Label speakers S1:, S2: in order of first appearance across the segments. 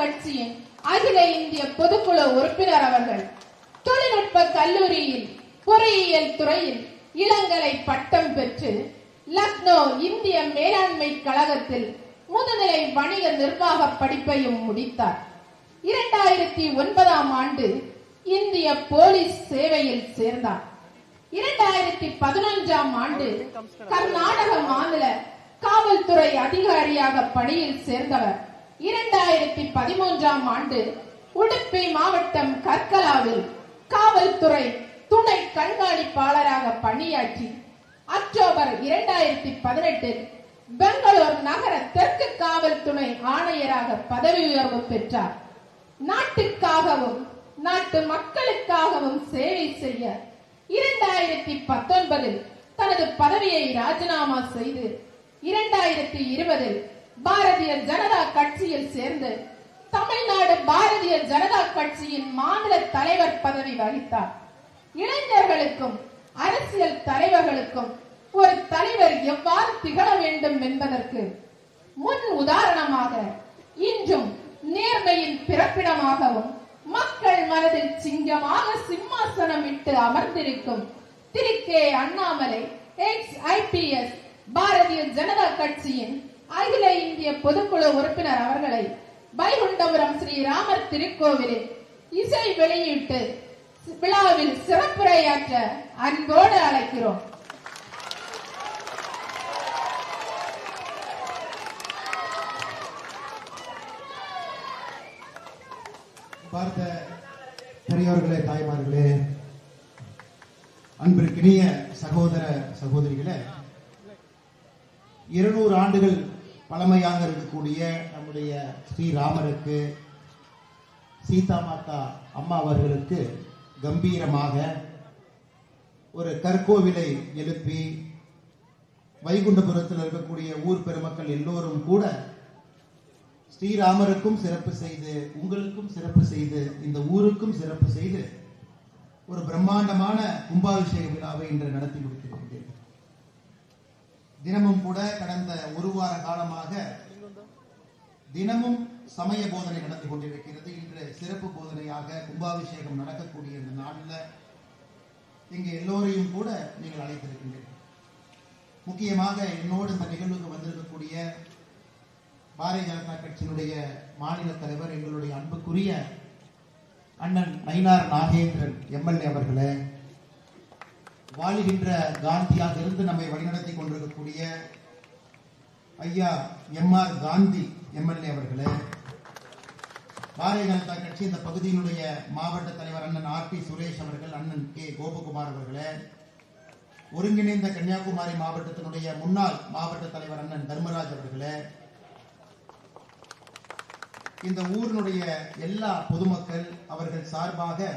S1: கட்சியின் அகில இந்திய பொதுக்குழு உறுப்பினர் அவர்கள். தொழில்நுட்ப கல்லூரியில் பொறியியல் துறையில் இளங்கலை பட்டம் பெற்று லக்னோ இந்திய மேலாண்மை கழகத்தில் முதுநிலை வணிக நிர்வாக படிப்பையும் முடித்தார். 2009ஆம் ஆண்டு இந்திய போலீஸ் சேவையில் சேர்ந்தார். 2011ஆம் ஆண்டு கர்நாடக மாநில காவல்துறை அதிகாரியாக பணியில் சேர்ந்தவர். 2013ஆம் ஆண்டு உடுப்பி மாவட்டம் கர்கலாவில் காவல்துறை துணை கண்காணிப்பாளராக பணியாற்றி அக்டோபர் 2018இல் பெங்களூர் நகர தெற்கு காவல் துணை ஆணையராக பதவி உயர்வு பெற்றார். நாட்டுக்காகவும் நாட்டு மக்களுக்காகவும் சேவை செய்ய 2019இல் தனது பதவியை ராஜினாமா செய்து 2020இல் பாரதிய ஜனதா கட்சியில் சேர்ந்து தமிழ்நாடு பாரதிய ஜனதா கட்சியின் மாநில தலைவர் பதவி வகித்தார். இளைஞர்களுக்கும் அரசியல் தலைவர்களுக்கும் ஒரு தலைவர் எவ்வாறு திகழ வேண்டும் என்பதற்கு முன் உதாரணமாக இன்றும் நேர்மையின் பிறப்பிடமாகவும் மக்கள் மனதில் சிங்கமாக சிம்மாசனம் இட்டு அமர்ந்திருக்கும் திரு கே. அண்ணாமலை ex-IPS பாரதிய ஜனதா கட்சியின் அகில இந்திய பொதுக்குழு உறுப்பினர் அவர்களை வைகுண்டபுரம் ஸ்ரீராமர் திருக்கோவிலில் இசை வெளியீட்டு விழாவில் சிறப்புரையாற்ற அன்போடு அழைக்கிறோம்.
S2: பார்த்த பெரியோர்களே, தாய்மார்களே, அன்பிற்கினிய சகோதர சகோதரிகளே, 200 ஆண்டுகள் பழமையாக இருக்கக்கூடிய நம்முடைய ஸ்ரீராமருக்கு, சீதா மாதா அம்மா அவர்களுக்கு கம்பீரமாக ஒரு கற்கோவிலை எழுப்பி வைகுண்டபுரத்தில் இருக்கக்கூடிய ஊர் பெருமக்கள் எல்லோரும் கூட ஸ்ரீராமருக்கும் சிறப்பு செய்து, உங்களுக்கும் சிறப்பு செய்து, இந்த ஊருக்கும் சிறப்பு செய்து ஒரு பிரம்மாண்டமான கும்பாபிஷேக விழாவை இன்று நடத்தி முடித்திருக்கின்றீர்கள். தினமும் கூட கடந்த ஒரு வார காலமாக தினமும் சமய போதனை நடந்து கொண்டிருக்கிறது. இன்று சிறப்பு போதனையாக கும்பாபிஷேகம் நடக்கக்கூடிய இந்த நாளில் இங்கு எல்லோரையும் கூட நீங்கள் அழைத்திருக்கின்றீர்கள். முக்கியமாக என்னோடு இந்த நிகழ்வுக்கு வந்திருக்கக்கூடிய பாரதிய ஜனதா கட்சியினுடைய மாநில தலைவர், எங்களுடைய அன்புக்குரிய அண்ணன் நயினார் நாகேந்திரன் எம்எல்ஏ அவர்களே, வாழுகின்ற காந்தியாக இருந்து நம்மை வழிநடத்தி கொண்டிருக்கக்கூடிய ஐயா எம்.ஆர். காந்தி எம்எல்ஏ அவர்களே, பாரதிய ஜனதா கட்சி இந்த பகுதியினுடைய மாவட்ட தலைவர் அண்ணன் ஆர்.பி. சுரேஷ் அவர்கள், அண்ணன் கே. கோபகுமார் அவர்களே, ஒருங்கிணைந்த கன்னியாகுமரி மாவட்டத்தினுடைய முன்னாள் மாவட்ட தலைவர் அண்ணன் தர்மராஜ் அவர்களே, இந்த ஊரினுடைய எல்லா பொதுமக்கள் அவர்கள் சார்பாக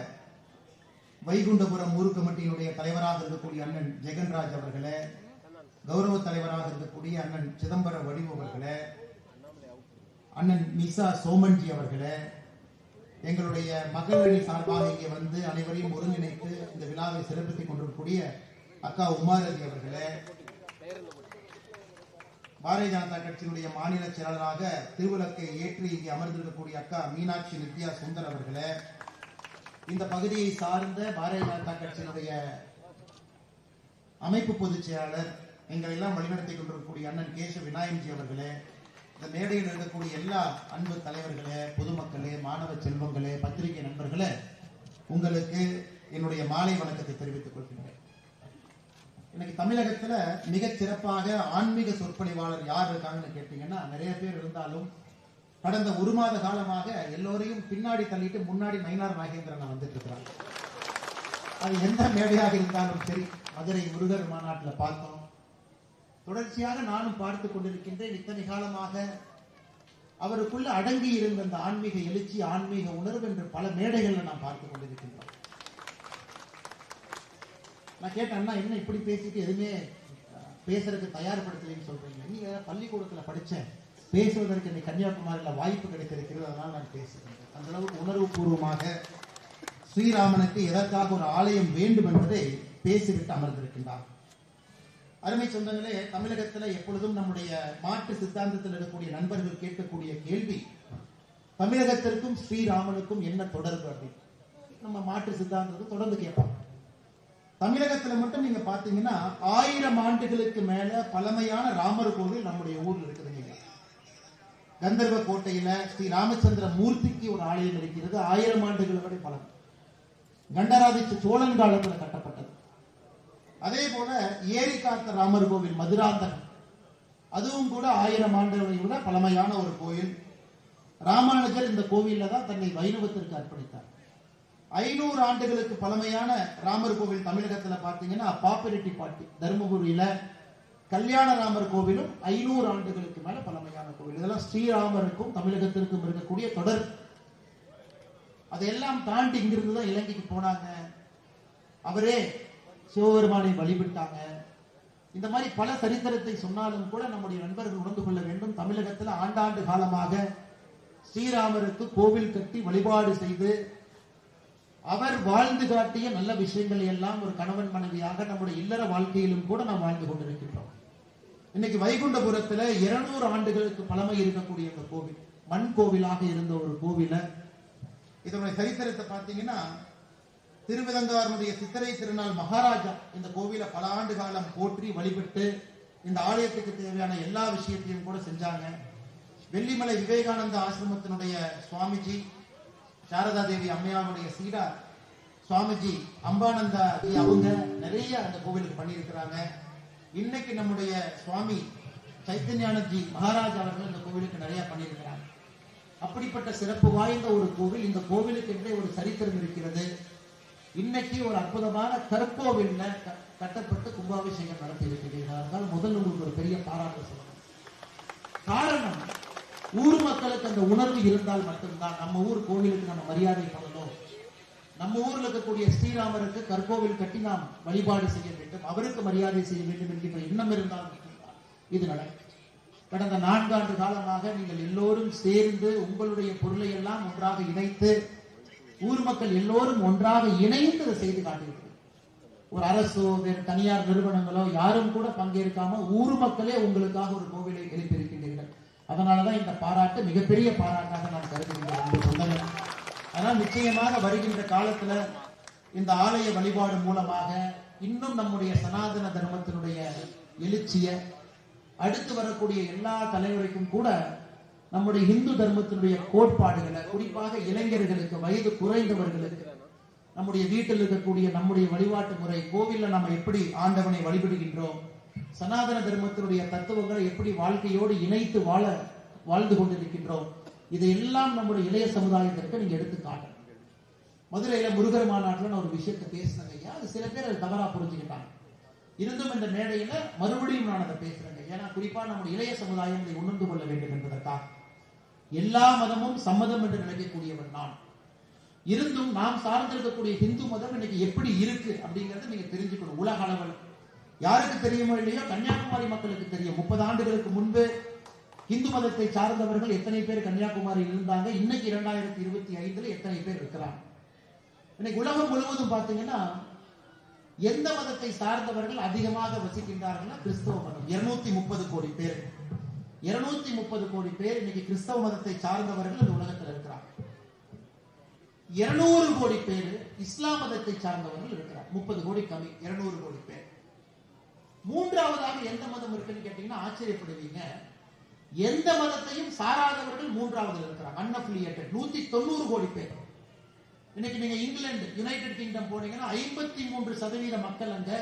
S2: வைகுண்டபுரம் ஊர் கமிட்டியினுடைய தலைவராக இருக்கக்கூடிய அண்ணன் ஜெகன்ராஜ் அவர்களே, கௌரவ தலைவராக இருக்கக்கூடிய அண்ணன் சிதம்பரம் வடிவு அவர்களே, அண்ணன் மிசா சோமன்ஜி அவர்களே, எங்களுடைய மகளிரணி சார்பாக இங்கே வந்து அனைவரையும் ஒருங்கிணைத்து இந்த விழாவை சிறப்பித்துக் கொண்டிருக்கக்கூடிய அக்கா உமாரதி அவர்களே, பாரதிய ஜனதா கட்சியினுடைய மாநில செயலாளராக திருவிளக்கை ஏற்றி இங்கே அமர்ந்திருக்கக்கூடிய அக்கா மீனாட்சி நித்யா சுந்தர் அவர்களே, இந்த பகுதியை சார்ந்த பாரதிய ஜனதா கட்சியினுடைய அமைப்பு பொதுச் செயலாளர், எங்களை எல்லாம் வழிநடத்திக் கொண்டிருக்கக்கூடிய அண்ணன் கேச விநாயகம்ஜி அவர்களே, இந்த மேடையில் இருக்கக்கூடிய எல்லா அன்பு தலைவர்களே, பொதுமக்களே, மாணவ செல்வங்களே, பத்திரிகை நண்பர்களே, உங்களுக்கு என்னுடைய மாலை வணக்கத்தை தெரிவித்துக் கொள்கிறேன். இன்னைக்கு தமிழகத்துல மிகச் சிறப்பாக ஆன்மீக சொற்பொழிவாளர் யார் இருக்காங்கன்னு கேட்டீங்கன்னா நிறைய பேர் இருந்தாலும் கடந்த ஒரு மாத காலமாக எல்லோரையும் பின்னாடி தள்ளிட்டு முன்னாடி நயினார் நாகேந்திரன் வந்துட்டு இருக்கிறாங்க. அது எந்த மேடையாக இருந்தாலும் சரி, மதுரை முருகர் மாநாட்டில் பார்த்தோம், தொடர்ச்சியாக நானும் பார்த்து கொண்டிருக்கின்றேன். இத்தனை காலமாக அவருக்குள்ள அடங்கி இருந்த அந்த ஆன்மீக எழுச்சி, ஆன்மீக உணர்வு என்று பல மேடைகள்ல நான் பார்த்து கொண்டிருக்கின்றோம். நான் கேட்டேன், அண்ணா என்ன இப்படி பேசிட்டு எதுவுமே பேசுறதுக்கு தயார்படுத்தலைன்னு சொல்றீங்க? நீங்க பள்ளிக்கூடத்துல படிச்சேன், பேசுவதற்கு இன்னைக்கு கன்னியாகுமரியில் வாய்ப்பு கிடைத்திருக்கிறது, அதனால நான் பேசுகிறேன். அந்த அளவுக்கு உணர்வு பூர்வமாக ஸ்ரீராமனுக்கு எதற்காக ஒரு ஆலயம் வேண்டும் என்பதை பேசிவிட்டு அமர்ந்திருக்கின்றார். அருமை சொந்தங்களே, தமிழகத்தில் எப்பொழுதும் நம்முடைய மாற்று சித்தாந்தத்தில் இருக்கக்கூடிய நண்பர்கள் கேட்கக்கூடிய கேள்வி, தமிழகத்திற்கும் ஸ்ரீராமனுக்கும் என்ன தொடர்பு அப்படின்னு நம்ம மாற்று சித்தாந்தத்தை தொடர்ந்து கேட்போம். தமிழகத்துல மட்டும் நீங்க பாத்தீங்கன்னா 1000 ஆண்டுகளுக்கு மேல பழமையான ராமர் கோவில் நம்முடைய ஊர்ல இருக்குதுங்க. கந்தர்வ கோட்டையில ஸ்ரீ ராமச்சந்திர மூர்த்திக்கு ஒரு ஆலயம் இருக்கிறது. 1000 ஆண்டுகள் வரை பழமை. கண்டராதிச்ச சோழன் காலத்தில் கட்டப்பட்டது. அதே போல ஏரிக்காத்த ராமர் கோவில் மதுராந்தகம், அதுவும் கூட 1000 ஆண்டுகளை விட பழமையான ஒரு கோயில். ராமானுஜர் இந்த கோவில்ல தான் தன்னை வைணவத்திற்கு அர்ப்பணித்தார். 500 ஆண்டுகளுக்கு பழமையான ராமர் கோவில் தமிழகத்துல பாத்தீங்கன்னா பாப்பிரெட்டிப்பட்டி தருமபுரியில கல்யாண ராமர் கோவிலும் 500 ஆண்டுகளுக்கு மேல பழமையான கோவில். இதெல்லாம் ஸ்ரீராமருக்கும் தமிழகத்திற்கும் இருக்கக்கூடிய தொடர். அதையெல்லாம் தாண்டி இங்கிருந்து தான் இலங்கைக்கு போனாங்க. அவரே சிவபெருமானை வழிபட்டாங்க. இந்த மாதிரி பல சரித்திரத்தை சொன்னாலும் கூட நம்முடைய நண்பர்கள் உணர்ந்து கொள்ள வேண்டும். தமிழகத்தில் ஆண்டாண்டு காலமாக ஸ்ரீராமருக்கு கோவில் கட்டி வழிபாடு செய்து அவர் வாழ்ந்து காட்டிய நல்ல விஷயங்களை எல்லாம் ஒரு கணவன் மனைவியாக நம்முடைய இல்லற வாழ்க்கையிலும் கூட நாம் வாழ்ந்து கொண்டிருக்கின்றோம். இன்னைக்கு வைகுண்டபுரத்துல 200 ஆண்டுகளுக்கு பழமை இருக்கக்கூடிய இந்த கோவில் மண் கோவிலாக இருந்த ஒரு கோவில இதனுடைய சரித்திரத்தை பார்த்தீங்கன்னா திருவிதங்காரனுடைய சித்திரை திருநாள் மகாராஜா இந்த கோவிலை பல ஆண்டு காலம் போற்றி வழிபட்டு இந்த ஆலயத்துக்கு தேவையான எல்லா விஷயத்தையும் கூட செஞ்சாங்க. வெள்ளிமலை விவேகானந்த ஆசிரமத்தினுடைய சுவாமிஜி சாரதா தேவி அம்மையாருடைய சீடா சுவாமிஜி அம்பானந்தா அவங்க நிறைய அந்த கோவிலுக்கு பண்ணியிருக்கிறாங்க. இன்னைக்கு நம்முடைய சுவாமி சைத்தன்யானந்தி மகாராஜ் அவர்கள் இந்த கோவிலுக்கு நிறைய பண்ணியிருக்கிறாங்க. அப்படிப்பட்ட சிறப்பு வாய்ந்த ஒரு கோவில். இந்த கோவிலுக்கு என்றே ஒரு சரித்திரம் இருக்கிறது. இன்னைக்கு ஒரு அற்புதமான கற்கோவில் கட்டப்பட்டு கும்பாபிஷேகம் நடத்தி இருக்கிறீர்கள். முதல் உங்களுக்கு ஒரு பெரிய பாராட்டு சொல்லணும். காரணம், ஊர் மக்களுக்கு அந்த உணர்வு இருந்தால் மட்டும்தான் நம்ம ஊர் கோவிலுக்கு நம்ம மரியாதை பண்ணணும். நம்ம ஊர்ல இருக்கக்கூடிய ஸ்ரீராமருக்கு கற்கோவில் கட்டி நாம் வழிபாடு செய்ய வேண்டும், அவருக்கு மரியாதை செய்ய வேண்டும் என்கின்ற எண்ணம் இருந்தால் மட்டும்தான் இது நடக்கும். கடந்த 4 ஆண்டு காலமாக நீங்கள் எல்லோரும் சேர்ந்து உங்களுடைய பொருளை எல்லாம் ஒன்றாக இணைத்து ஊர் மக்கள் எல்லோரும் ஒன்றாக இணைந்து அதை செய்து காட்டியிருக்கிறது. ஒரு அரசோ வேறு தனியார் நிறுவனங்களோ யாரும் கூட பங்கேற்காம ஊர் மக்களே உங்களுக்காக ஒரு கோவிலை எழுப்பியிருக்கின்றீர்கள். அதனாலதான் இந்த பாராட்டு மிகப்பெரிய பாராட்டாக நான் கருதுகின்றேன். அதனால் நிச்சயமாக வருகின்ற காலத்துல இந்த ஆலய வழிபாடு மூலமாக இன்னும் நம்முடைய சனாதன தர்மத்தினுடைய எழுச்சிய அடுத்து வரக்கூடிய எல்லா தலைவருக்கும் கூட நம்முடைய இந்து தர்மத்தினுடைய கோட்பாடுகளை குறிப்பாக இளைஞர்களுக்கு வயது குறைந்தவர்களுக்கு நம்முடைய வீட்டில் இருக்கக்கூடிய நம்முடைய வழிபாட்டு முறை கோவில்ல நம்ம எப்படி ஆண்டவனை வழிபடுகின்றோம், சனாதன தர்மத்தினுடைய தத்துவங்களை எப்படி வாழ்க்கையோடு இணைத்து வாழ்ந்து கொண்டிருக்கின்றோம், இதையெல்லாம் நம்முடைய இளைய சமுதாயத்திற்கு நீங்க எடுத்து காட்டணும். மதுரையில முருகர் மாநாட்டில் நான் ஒரு விஷயத்தை பேசினேங்க ஐயா. அது சில பேர் அதை தவறா புரிஞ்சுக்கிட்டாங்க. இருந்தும் இந்த மேடையில மறுபடியும் நான் அதை பேசுறேங்க. ஏன்னா குறிப்பா நம்முடைய இளைய சமுதாயம் இதை உணர்ந்து கொள்ள வேண்டும் என்பதற்காக. எல்லா மதமும் சம்மதம் என்று நினைக்கக்கூடியவன் நான். இருந்தும் நாம் சார்ந்திருக்கக்கூடிய இந்து மதம் இன்னைக்கு எப்படி இருக்கு அப்படிங்கறத நீங்க தெரிஞ்சுக்கணும். உலக அளவில் யாருக்கு தெரியுமோ இல்லையோ கன்னியாகுமரி மக்களுக்கு தெரியும். 30 ஆண்டுகளுக்கு முன்பு இந்து மதத்தை சார்ந்தவர்கள் எத்தனை பேர் கன்னியாகுமரியில் இருந்தாங்க, இன்னைக்கு 2025 எத்தனை பேர் இருக்கிறாங்க. இன்னைக்கு உலகம் முழுவதும் பாத்தீங்கன்னா எந்த மதத்தை சார்ந்தவர்கள் அதிகமாக வசிக்கின்றார்கள்? கிறிஸ்தவ மதம். 230 கோடி பேர். 230 கோடி பேர் இன்னைக்கு கிறிஸ்தவ மதத்தை சார்ந்தவர்கள் இந்த உலகத்தில் இருக்கிறாங்க. 200 கோடி பேர் இஸ்லாம் மதத்தை சார்ந்தவர்கள் இருக்கிறார். 30 கோடி கம்மி, 200 கோடி பேர். மூன்றாவதாக எந்த மதம் இருக்குன்னு கேட்டீங்கன்னா ஆச்சரியப்படுவீங்க. எந்த மதத்தையும் சாராதவர்கள் மூன்றாவது இருக்கிறாங்க, அன்அஃபிலியேட்டட். 190 கோடி பேர். இன்னைக்கு நீங்க இங்கிலாந்து, யுனைடெட் கிங்டம் போனீங்கன்னா 53% மக்கள் அங்க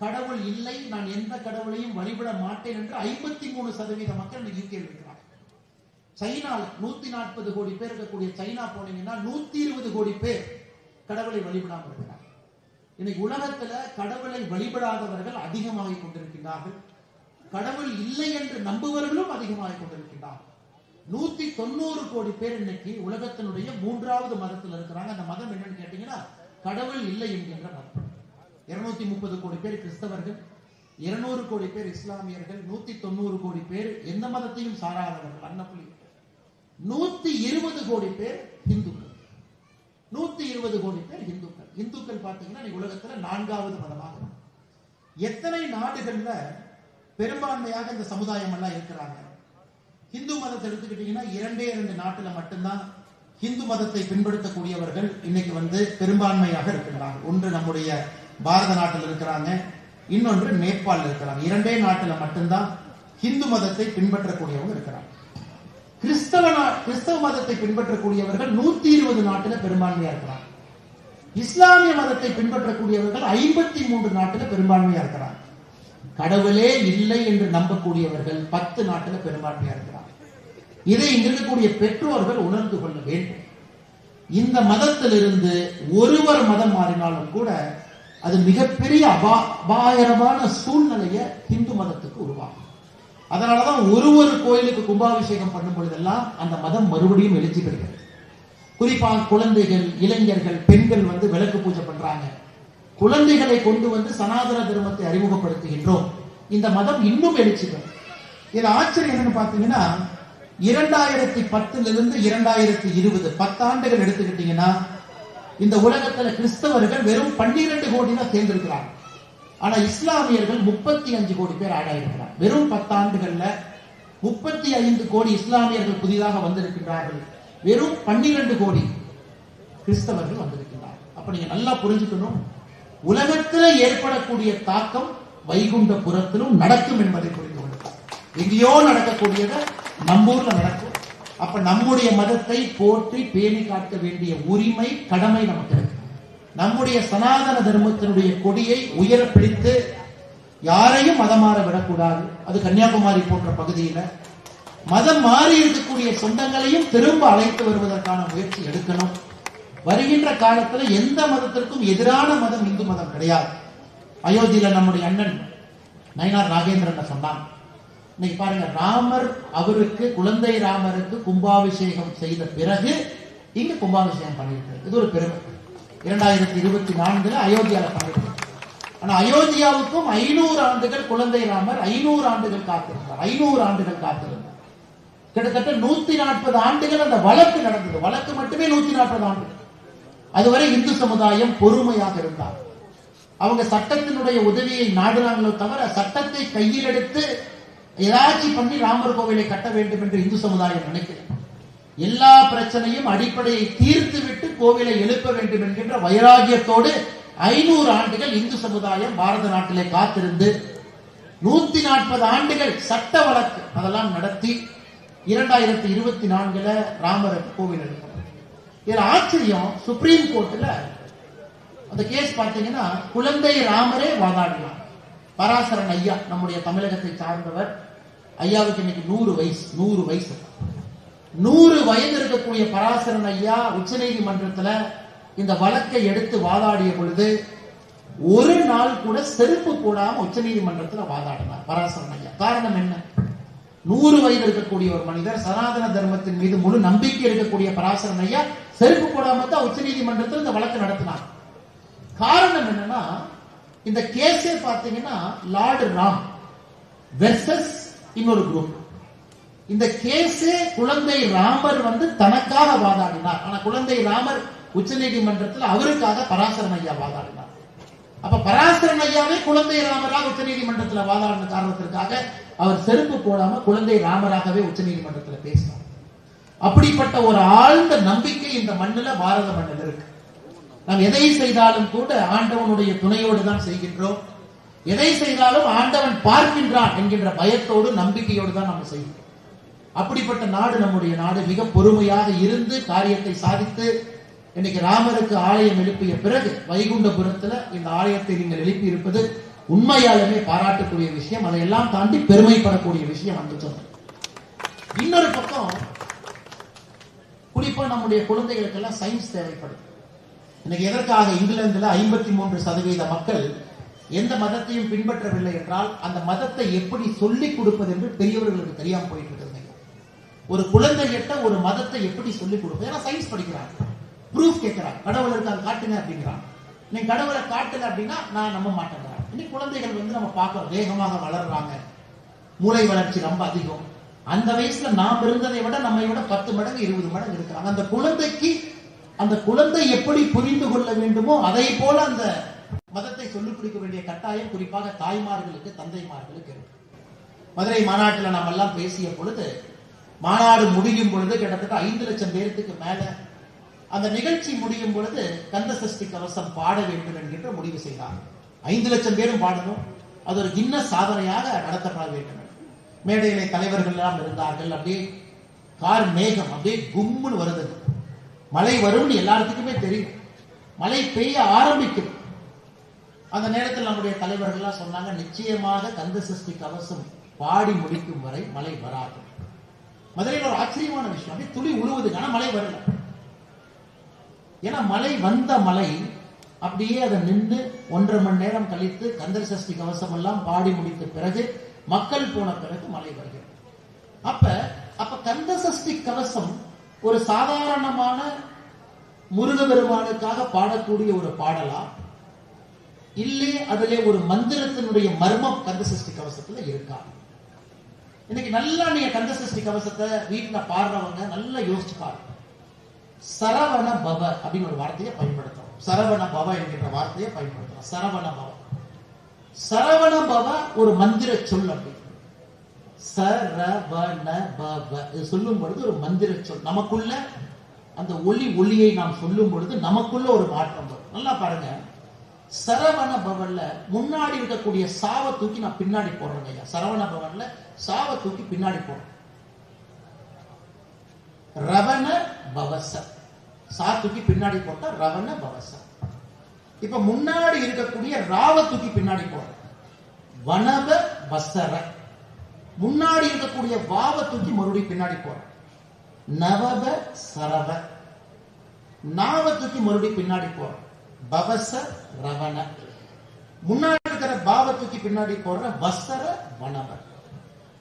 S2: கடவுள் இல்லை, நான் எந்த கடவுளையும் வழிபட மாட்டேன் என்று 53% மக்கள் இன்னைக்கு யூகேல இருக்கிறாங்க. சைனால 140 கோடி பேர் இருக்கக்கூடிய சைனா போனீங்கன்னா 120 கோடி பேர் கடவுளை வழிபடாமல் இருக்கிறார். இன்னைக்கு உலகத்துல கடவுளை வழிபடாதவர்கள் அதிகமாக கொண்டிருக்கிறார்கள், கடவுள் இல்லை என்று நம்புவர்களும் அதிகமாக கொண்டிருக்கிறார்கள். 190 கோடி பேர் இன்னைக்கு உலகத்தினுடைய 3வது மதத்தில் இருக்கிறாங்க. அந்த மதம் என்னன்னு கேட்டீங்கன்னா கடவுள் இல்லை என்கின்ற மதம். 230 கோடி பேர் கிறிஸ்தவர்கள், 200 கோடி பேர் இஸ்லாமியர்கள், 190 கோடி பேர் எந்த மதத்தையும் சாராதவர்கள், அன்னப்புலி. 120 கோடி பேர் இந்துக்கள். 120 கோடி பேர் இந்துக்கள். இந்துக்கள் பாத்தீங்கன்னா உலகத்துல 4வது மதமாக. எத்தனை நாடுகள்ல பெரும்பான்மையாக இந்த சமுதாயம் எல்லாம் இருக்கிறாங்க? இந்து மதத்தை எடுத்துக்கிட்டீங்கன்னா 2 நாட்டுல மட்டும்தான் இந்து மதத்தை பின்பற்றக்கூடியவர்கள் இன்னைக்கு பெரும்பான்மையாக இருக்கின்றார்கள். ஒன்று நம்முடைய பாரத நாட்டில் இருக்கிறாங்க, இன்னொன்று நேபாளில் இருக்கிறாங்க. 2 நாட்டுல மட்டும்தான் இந்து மதத்தை பின்பற்றக்கூடியவங்க இருக்கிறாங்க. கிறிஸ்தவ மதத்தை பின்பற்றக்கூடியவர்கள் 120 நாட்டுல பெரும்பான்மையா இருக்கிறாங்க. இஸ்லாமிய மதத்தை பின்பற்றக்கூடியவர்கள் 53 நாட்டுல பெரும்பான்மையா இருக்கிறாங்க. கடவுளே இல்லை என்று நம்பக்கூடியவர்கள் 10 நாட்டுல பெரும்பான்மையா இருக்கிறாங்க. இதை இங்க இருக்கக்கூடிய பெற்றோர்கள் உணர்ந்து கொள்ள வேண்டும். இந்த மதத்திலிருந்து ஒருவர் மதம் மாறினாலும் கூட அது மிகப்பெரிய அபாயகரமான சூழ்நிலையை இந்து மதத்துக்கு உருவாகும். அதனாலதான் ஒரு கோயிலுக்கு கும்பாபிஷேகம் பண்ணும் பொழுதெல்லாம் அந்த மதம் மறுபடியும் எழுச்சி பெறுகிறது. குறிப்பாக குழந்தைகள், இளைஞர்கள், பெண்கள் விளக்கு பூஜை பண்றாங்க. குழந்தைகளை கொண்டு சனாதன தர்மத்தை அறிமுகப்படுத்துகின்றோம். இந்த மதம் இன்னும் எழுச்சி பெறும். இது ஆச்சரியம் என்னன்னு பாத்தீங்கன்னா 2010 2020 10 ஆண்டுகள் எடுத்துக்கிட்டீங்கன்னா இந்த உலகத்துல கிறிஸ்தவர்கள் வெறும் 12 கோடி தான் சேர்ந்திருக்கிறாங்க. ஆனா இஸ்லாமியர்கள் 35 கோடி பேர் ஆட் ஆயிருக்கிறார். வெறும் 10 ஆண்டுகள்ல 35 கோடி இஸ்லாமியர்கள் புதிதாக வந்திருக்கிறார்கள். வெறும் 12 கோடி கிறிஸ்தவர்கள் வந்திருக்கிறார். அப்ப நீங்க நல்லா புரிஞ்சுக்கணும், உலகத்தில் ஏற்படக்கூடிய தாக்கம் வைகுண்டபுரத்திலும் நடக்கும் என்பதை புரிந்து கொள்ளுங்கள். எங்கேயோ நடக்கக்கூடியதை நம்மூர்ல நடக்கும். அப்ப நம்முடைய மதத்தை போற்றி பேணி காக்க வேண்டிய உரிமை, கடமை நமக்கு இருக்கு. நம்முடைய சனாதன தர்மத்தினுடைய கொடியை உயர பிடித்து யாரையும் மதம் மாற விடக்கூடாது. அது கன்னியாகுமரி போன்ற பகுதியில மதம் மாறி இருக்கக்கூடிய சொந்தங்களையும் திரும்ப அழைத்து வருவதற்கான முயற்சி எடுக்கணும். வருகின்ற காலத்துல எந்த மதத்திற்கும் எதிரான மதம் இந்து மதம் கிடையாது. அயோத்தியில நம்முடைய அண்ணன் நயினார் நாகேந்திரன் சொன்னான். இன்னைக்கு பாருங்க, ராமர் அவருக்கு குழந்தை ராமருக்கு கும்பாபிஷேகம் செய்த பிறகு இங்க கும்பாபிஷேகம் பண்ணியிருக்கிறது. இது ஒரு பெருமை. 2024 அயோத்தியால பண்ணிருக்கிறது. ஆனா அயோத்தியாவுக்கும் 500 ஆண்டுகள் குழந்தை ராமர் 500 ஆண்டுகள் காத்திருந்தார். 500 ஆண்டுகள் காத்திருந்தார். கிட்டத்தட்ட 140 ஆண்டுகள் அந்த வழக்கு நடந்தது. வழக்கு மட்டுமே 140 ஆண்டுகள். அதுவரை இந்து சமுதாயம் பொறுமையாக இருந்தார். அவங்க சட்டத்தினுடைய உதவியை நாடுறாங்களோ தவிர சட்டத்தை கையில் எடுத்து ஏதாச்சும் பண்ணி ராமர் கோவிலை கட்ட வேண்டும் என்று இந்து சமுதாயம் நினைக்கிறது. எல்லா பிரச்சனையும் அடிப்படையை தீர்த்து விட்டு கோவிலை எழுப்ப வேண்டும் என்கின்ற வைராகியத்தோடு 500 ஆண்டுகள் இந்து சமுதாயம் பாரத நாட்டிலே காத்திருந்து 140 ஆண்டுகள் சட்ட வழக்கு அதெல்லாம் நடத்தி 2024 ராமருக்கு கோவில் எழுப்பணும். இதுல ஆச்சரியம், சுப்ரீம் கோர்ட்ல அந்த கேஸ் பார்த்தீங்கன்னா குழந்தை ராமரே வாதாடலாம். பராசரன் ஐயா நம்முடைய தமிழகத்தை சார்ந்தவர். ஐயாவுக்கு இன்னைக்கு 100 வயசு. 100 வயது இருக்கக்கூடிய பராசரன் ஐயா உச்ச நீதிமன்றத்துல இந்த வழக்கை எடுத்து வாதாடிய பொழுது ஒரு நாள் கூட செருப்பு போடாம உச்ச நீதிமன்றத்தில் வாதாடினார் பராசரன் ஐயா. காரணம் என்ன? 100 வயது இருக்கக்கூடிய ஒரு மனிதர், சனாதன தர்மத்தின் மீது முழு நம்பிக்கை இருக்கக்கூடிய பராசரன் ஐயா செருப்பு போடாம தான் உச்ச நீதிமன்றத்தில் இந்த வழக்கு நடத்தினார். காரணம் என்னன்னா, இந்த கேஸே பாத்தீங்கன்னா லார்டு ராம் வெர்சஸ் இன்னொரு குரூப். இந்த கேஸே குழந்தை ராமர் தனக்காக வாதாடினார். ஆனா குழந்தை ராமர் உச்ச நீதிமன்றத்தில் அவருக்காக பராசரன் ஐயா வாதாடினார். அப்ப பராசரன் ஐயாவே குழந்தை ராமராக உச்ச நீதிமன்றத்தில் வாதாடின காரணத்திற்காக அவர் செருப்பு போடாம குழந்தை ராமராகவே உச்ச நீதிமன்றத்தில் பேசினார். அப்படிப்பட்ட ஒரு ஆழ்ந்த நம்பிக்கை இந்த மண்ணில, பாரத மண்ணில் இருக்கு. நாம் எதை செய்தாலும் கூட ஆண்டவனுடைய துணையோடு தான் செய்கின்றோம். எதை செய்தாலும் ஆண்டவன் பார்க்கின்றான் என்கின்ற பயத்தோடு நம்பிக்கையோடு தான் நம்ம செய்கிறோம். அப்படிப்பட்ட நாடு நம்முடைய நாடு. மிக பொறுமையாக இருந்து காரியத்தை சாதித்து இன்னைக்கு ராமருக்கு ஆலயம் எழுப்பிய பிறகு வைகுண்டபுரத்துல இந்த ஆலயத்தை நீங்கள் எழுப்பி இருப்பது உண்மையாலுமே பாராட்டக்கூடிய விஷயம். அதையெல்லாம் தாண்டி பெருமைப்படக்கூடிய விஷயம். அந்த சொன்ன இன்னொரு பக்கம், குறிப்பா நம்முடைய குழந்தைகளுக்கெல்லாம் சயின்ஸ் தேவைப்படுது. இன்னைக்கு எதற்காக இங்கிலாந்துல 53% மக்கள் எந்த மதத்தையும் பின்பற்றவில்லை என்றால் அந்த மதத்தை எப்படி சொல்லிக் கொடுப்பது என்று பெரியவர்களுக்கு தெரியாம போயிட்டு இருக்கிறது. ஒரு குழந்தை கிட்ட ஒரு மதத்தை எப்படி சொல்லிக் கொடுப்பது? ஏன்னா சயின்ஸ் படிக்கிறாங்க, ப்ரூஃப் கேட்கிறாங்க. கடவுள் இருக்காங்க காட்டுங்க அப்படிங்கிறாங்க. நீங்க கடவுளை காட்டுங்க அப்படின்னா நான் நம்ப மாட்டேங்கிறாங்க. இன்னைக்கு குழந்தைகள் நம்ம பார்க்கிறோம், வேகமாக வளர்றாங்க, மூளை வளர்ச்சி ரொம்ப அதிகம். அந்த வயசுல நாம் இருந்ததை விட நம்மை விட 10 மடங்கு 20 மடங்கு இருக்கிறாங்க. அந்த குழந்தைக்கு அந்த குழந்தை எப்படி புரிந்து கொள்ள வேண்டுமோ அதை போல அந்த மதத்தை சொல்லிக் கொடுக்க வேண்டிய கட்டாயம் குறிப்பாக தாய்மார்களுக்கு, தந்தைமார்களுக்கு இருக்கு. மதுரை மாநாட்டில் நாம் எல்லாம் பேசிய பொழுது மாநாடு முடியும் பொழுது கிட்டத்தட்ட 5 லட்சம் பேருக்கு மேல அந்த நிகழ்ச்சி முடியும் பொழுது கந்த சஷ்டி கவசம் பாட வேண்டும் என்கின்ற முடிவு செய்தார். 5 லட்சம் பேரும் பாடணும், அது ஒரு கின்னஸ் சாதனையாக நடத்தப்பட வேண்டும். மேடையிலே தலைவர்கள் எல்லாம் இருந்தார்கள். அப்படியே கார் மேகம் அப்படியே கும்முன்னு வருது, மழை வரும்னு எல்லாத்துக்குமே தெரியும். மழை பெய்ய ஆரம்பிக்கும். அந்த நேரத்தில் நம்முடைய தலைவர்கள் எல்லாம் சொன்னாங்க, நிச்சயமாக கந்த சஷ்டி கவசம் பாடி முடிக்கும் வரை மழை வராது. மதுரையில் ஒரு ஆச்சரியமான விஷயம், அப்படியே துளி உழுவுது, ஆனா மழை வரல. ஏன்னா மழை வந்த மழை அப்படியே அதை நின்று 1.5 மணி நேரம் கழித்து கந்த சஷ்டி கவசம் எல்லாம் பாடி முடித்த பிறகு மக்கள் போன பிறகு மழை வருகிறது. அப்ப கந்த சஷ்டி கவசம் ஒரு சாதாரணமான முருகபெருமானுக்காக பாடக்கூடிய ஒரு பாடலா, இல்லை அதிலே ஒரு மந்திரத்தினுடைய மர்மம் கந்த சஷ்டி கவசத்துல இருக்கா? இன்னைக்கு நல்லா நீங்க கந்த சஷ்டி கவசத்தை வீட்டுல பாடுறவங்க நல்லா யோசிச்சு பாருங்க. சரவண பவ அப்படின்னு ஒரு வார்த்தையை பயன்படுத்துறோம். சரவண பவ என்கின்ற வார்த்தையை பயன்படுத்துறோம். சரவண பவ, சரவண பவ ஒரு மந்திர சொல். அப்படி சரவண பவ இது சொல்லும் பொழுது ஒரு மந்திர சொல். நமக்குள்ள அந்த ஒளியை நாம் சொல்லும் பொழுது நமக்குள்ள ஒரு மாற்றம் வரும். நல்லா பாருங்க, சரவண பவன்ல முன்னாடி இருக்கக்கூடிய சாவை தூக்கி நான் பின்னாடி போடுறேங்க ஐயா. சரவண பவன்ல சாவை தூக்கி பின்னாடி போடுறேன். ரவண பவச, சா தூக்கி பின்னாடி போட்டா ரவண பவச. இப்ப முன்னாடி இருக்கக்கூடிய ராவ தூக்கி பின்னாடி போடுறேன். வனவ வசர. முன்னாடி இருக்கக்கூடிய வாவ தூக்கி மறுபடியும் பின்னாடி போடுறேன். நவவ சரவ. நாவ தூக்கி மறுபடியும் பின்னாடி போடுறேன். பவச ரவண. முன்னாடி இருக்கிற பாவ தூக்கி பின்னாடி போடுற வசர வனவ.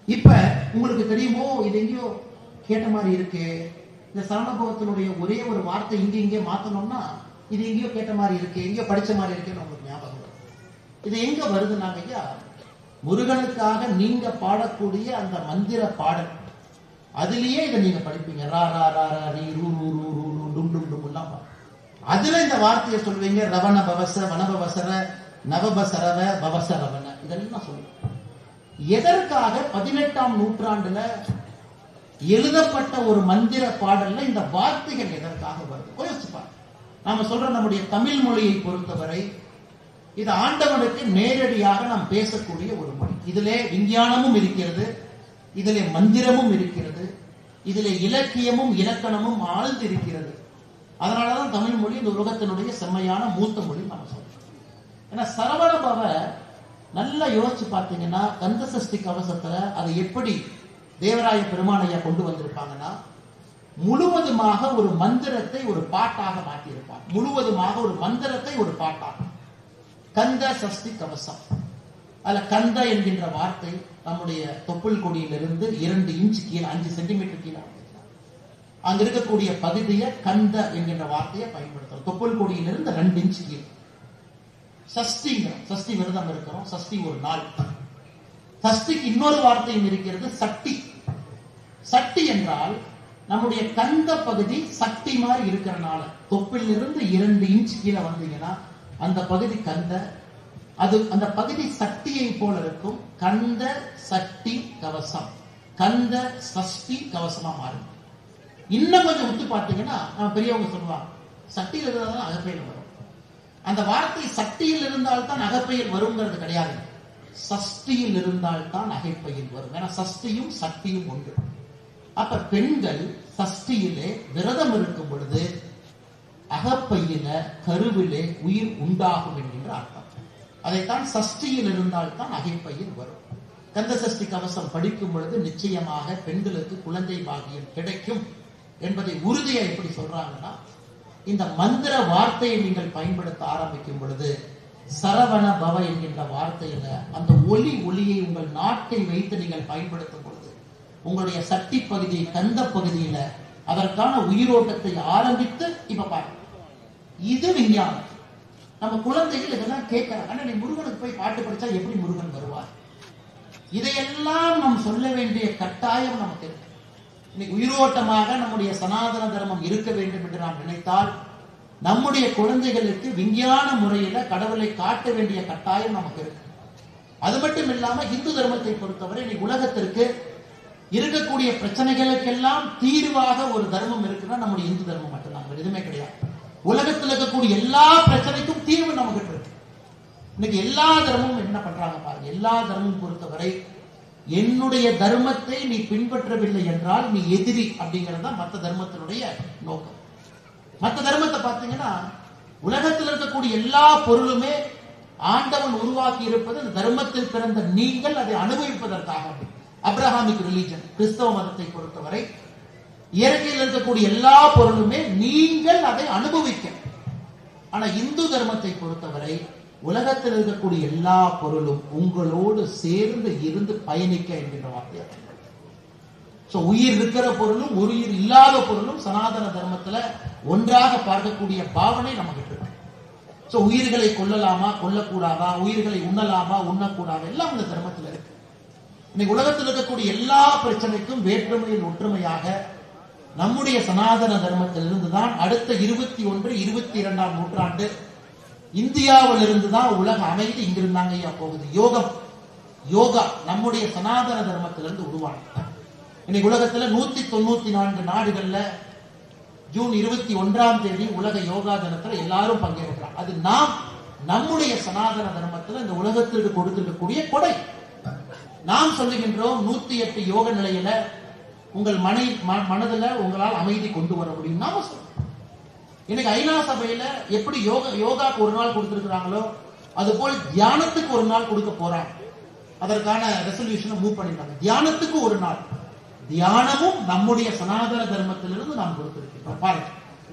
S2: இப்ப உங்களுக்கு தெரியுமோ, இது எங்கேயோ கேட்ட மாதிரி இருக்கு. இந்த சரணபவத்தினுடைய ஒரே ஒரு வார்த்தை இங்கே மாத்தணும்னா இது எங்கேயோ கேட்ட மாதிரி இருக்கு, எங்கேயோ படிச்ச மாதிரி இருக்குன்னு உங்களுக்கு ஞாபகம் வரும். இது எங்க வருதுன்னாங்க ஐயா, முருகனுக்காக நீங்க பாடக்கூடிய அந்த மந்திர பாடல், அதுலயே இதை நீங்க படிப்பீங்க. ரா ரா ரா ரா ரீ ரூ ரூ ரூ ரூ ரூ டும் டும் டும் எல்லாம் அதுல இந்த வார்த்தையை சொல்வீங்க. ரவண பவச வனபவசர நவபசரவ பவச ரவண இதெல்லாம் சொல்லுங்க. எதற்காக 18ஆம் நூற்றாண்டுல எழுதப்பட்ட ஒரு மந்திர பாடல்ல இந்த வார்த்தைகள் எதற்காக வருது? யோசிச்சுப்பாங்க. நாம சொல்ற நம்முடைய தமிழ் மொழியை பொறுத்தவரை இது ஆண்டவனுக்கு நேரடியாக நாம் பேசக்கூடிய ஒரு மொழி. இதிலே விஞ்ஞானமும் இருக்கிறது, இதிலே மந்திரமும் இருக்கிறது, இதிலே இலக்கியமும் இலக்கணமும் ஆழ்ந்து இருக்கிறது. அதனாலதான் தமிழ் மொழி இந்த உலகத்தினுடைய செம்மையான மூத்த மொழி நம்ம சொல்றோம். ஏன்னா சரவண பவ நல்லா யோசிச்சு பார்த்தீங்கன்னா கந்த சஷ்டி கவசத்துல அதை எப்படி தேவராய பெருமானையா கொண்டு வந்திருப்பாங்கன்னா, முழுவதுமாக ஒரு மந்திரத்தை ஒரு பாட்டாக மாற்றியிருப்பாங்க. முழுவதுமாக ஒரு மந்திரத்தை ஒரு பாட்டாக. கந்த சஷ்டி கவசம், அதுல கந்த என்கின்ற வார்த்தை நம்முடைய தொப்புள் கொடியிலிருந்து 2 இன்ச் கீழே 5 சென்டிமீட்டர் கீழே அங்க இருக்கக்கூடிய பகுதியை கந்த என்கின்ற வார்த்தையை பயன்படுத்துறோம். தொப்புள் கொடியிலிருந்து 2 இன்ச் கீழே. சஷ்டிங்க, சஷ்டி விரதம் இருக்கிறோம், சஷ்டி ஒரு நாள். சஷ்டிக்கு இன்னொரு வார்த்தையும் இருக்கிறது, சக்தி. சக்தி என்றால் நம்முடைய கந்த பகுதி சக்தி மாதிரி இருக்கிறனால தொப்பில் இருந்து 2 இன்ச் கீழே வந்தீங்கன்னா அந்த பகுதி கந்த, அது அந்த பகுதி சக்தியை போல இருக்கும். கந்த சக்தி கவசம், கந்த சஷ்டி கவசமா மாறும். இன்னும் கொஞ்சம் விட்டு பார்த்தீங்கன்னா நம்ம பெரியவங்க சொல்லுவாங்க, சக்தியில் இருந்தால்தான் அகப்பெயர் வரும். அந்த வார்த்தை சக்தியில் இருந்தால்தான் அகப்பெயர் வருங்கிறது கிடையாது, சஷ்டியில் இருந்தால்தான் அகைப்பெயர் வரும். ஏன்னா சஷ்டியும் சக்தியும் ஒன்று. அப்ப பெண்கள் சஷ்டியிலே விரதம் இருக்கும் பொழுது அகப்பையில கருவிலே உயிர் உண்டாகும் என்கின்ற அர்த்தம். அதைத்தான் சஷ்டியில் இருந்தால்தான் அகைப்பையில் வரும். கந்த சஷ்டி கவசம் படிக்கும் பொழுது நிச்சயமாக பெண்களுக்கு குழந்தை பாக்கியம் கிடைக்கும் என்பதை உறுதியா எப்படி சொல்றாங்கன்னா, இந்த மந்திர வார்த்தையை நீங்கள் பயன்படுத்த ஆரம்பிக்கும் பொழுது சரவண பவ என்கின்ற வார்த்தையில அந்த ஒளியை உங்கள் நாட்டை வைத்து நீங்கள் பயன்படுத்தும் பொழுது உங்களுடைய சக்தி பகுதி கந்த பகுதியில அதற்கான உயிரோட்டத்தை ஆரம்பித்து இப்ப பாருங்க, இது விஞ்ஞானம். நம்ம குழந்தைகள் இதெல்லாம் கேட்கிறாங்க, ஆனா நீ முருகனுக்கு போய் பாட்டு படிச்சா எப்படி முருகன் வருவார்? இதையெல்லாம் நாம் சொல்ல வேண்டிய கட்டாயம் நமக்கு இருக்கு. இன்னைக்கு உயிரோட்டமாக நம்முடைய சனாதன தர்மம் இருக்க வேண்டும் என்று நாம் நினைத்தால் நம்முடைய குழந்தைகளுக்கு விஞ்ஞான முறையில கடவுளை காட்ட வேண்டிய கட்டாயம் நமக்கு இருக்கு. அது மட்டும் இல்லாம இந்து தர்மத்தை பொறுத்தவரை இன்னைக்கு உலகத்திற்கு இருக்கக்கூடிய பிரச்சனைகளுக்கெல்லாம் தீர்வாக ஒரு தர்மம் இருக்குன்னா நம்முடைய இந்து தர்மம் மட்டும்தான், எதுவுமே கிடையாது. உலகத்தில் இருக்கக்கூடிய எல்லா பிரச்சனைக்கும் தீர்வு நம்ம கிட்ட இருக்கு. இன்னைக்கு எல்லா தர்மமும் என்ன பண்றாங்க பாருங்க. எல்லா தர்மமும் பொறுத்தவரை என்னுடைய தர்மத்தை நீ பின்பற்றவில்லை என்றால் நீ எதிரி அப்படிங்கிறது தான் மற்ற தர்மத்தினுடைய நோக்கம். மற்ற தர்மத்தை பார்த்தீங்கன்னா உலகத்தில் இருக்கக்கூடிய எல்லா பொருளுமே ஆண்டவன் உருவாக்கி இருப்பது அந்த தர்மத்தில் பிறந்த நீங்கள் அதை அனுபவிப்பதற்காக. அப்ரஹாமிக் ரிலிஜன் கிறிஸ்தவ மதத்தை பொறுத்தவரை இயற்கையில் இருக்கக்கூடிய எல்லா பொருளுமே நீங்கள் அதை அனுபவிக்க. ஆனா இந்து தர்மத்தை பொறுத்தவரை உலகத்தில் இருக்கக்கூடிய எல்லா பொருளும் உங்களோடு சேர்ந்து இருந்து பயணிக்க என்கின்ற வார்த்தையாக. உயிர் இருக்கிற பொருளும் உயிர் இல்லாத பொருளும் சனாதன தர்மத்துல ஒன்றாக பார்க்கக்கூடிய பாவனை நமக்கு இருக்கு. உயிர்களை கொல்லலாமா கொல்லக்கூடாதா, உயிர்களை உண்ணலாமா உண்ணக்கூடாதா, எல்லாம் இந்த தர்மத்தில் இருக்கு. இன்னைக்கு உலகத்தில் இருக்கக்கூடிய எல்லா பிரச்சனைக்கும் வேற்றுமையில் ஒற்றுமையாக நம்முடைய சனாதன தர்மத்திலிருந்து தான் அடுத்த 21, 22ஆம் நூற்றாண்டு இந்தியாவில் இருந்துதான் உலக அமைதி இங்கிருந்தாங்க ஐயா போகுது. யோகா நம்முடைய சனாதன தர்மத்திலிருந்து உருவானது. இன்னைக்கு உலகத்துல 194 நாடுகள்ல ஜூன் 21ஆம் தேதி உலக யோகா தினத்துல எல்லாரும் பங்கேற்கிறாங்க. அது நம்முடைய சனாதன தர்மத்துல இந்த உலகத்திற்கு கொடுத்திருக்கக்கூடிய கொடை. நாம் சொல்லுகின்றோம் 108 யோக நிலையில உங்கள் மனதுல உங்களால் அமைதி கொண்டு வர முடியும் நாம சொல்றோம். இன்னைக்கு ஐநா சபையில எப்படி யோகாக்கு ஒரு நாள் கொடுத்திருக்கிறாங்களோ அது போல் தியானத்துக்கு ஒரு நாள் கொடுக்க போறாங்க. அதற்கான ரெசல்யூஷனை மூவ் பண்ணிட்டாங்க. தியானத்துக்கு ஒரு நாள். தியானமும் நம்முடைய சனாதன தர்மத்திலிருந்து நாம் கொடுத்திருக்கிறோம். பாருங்க,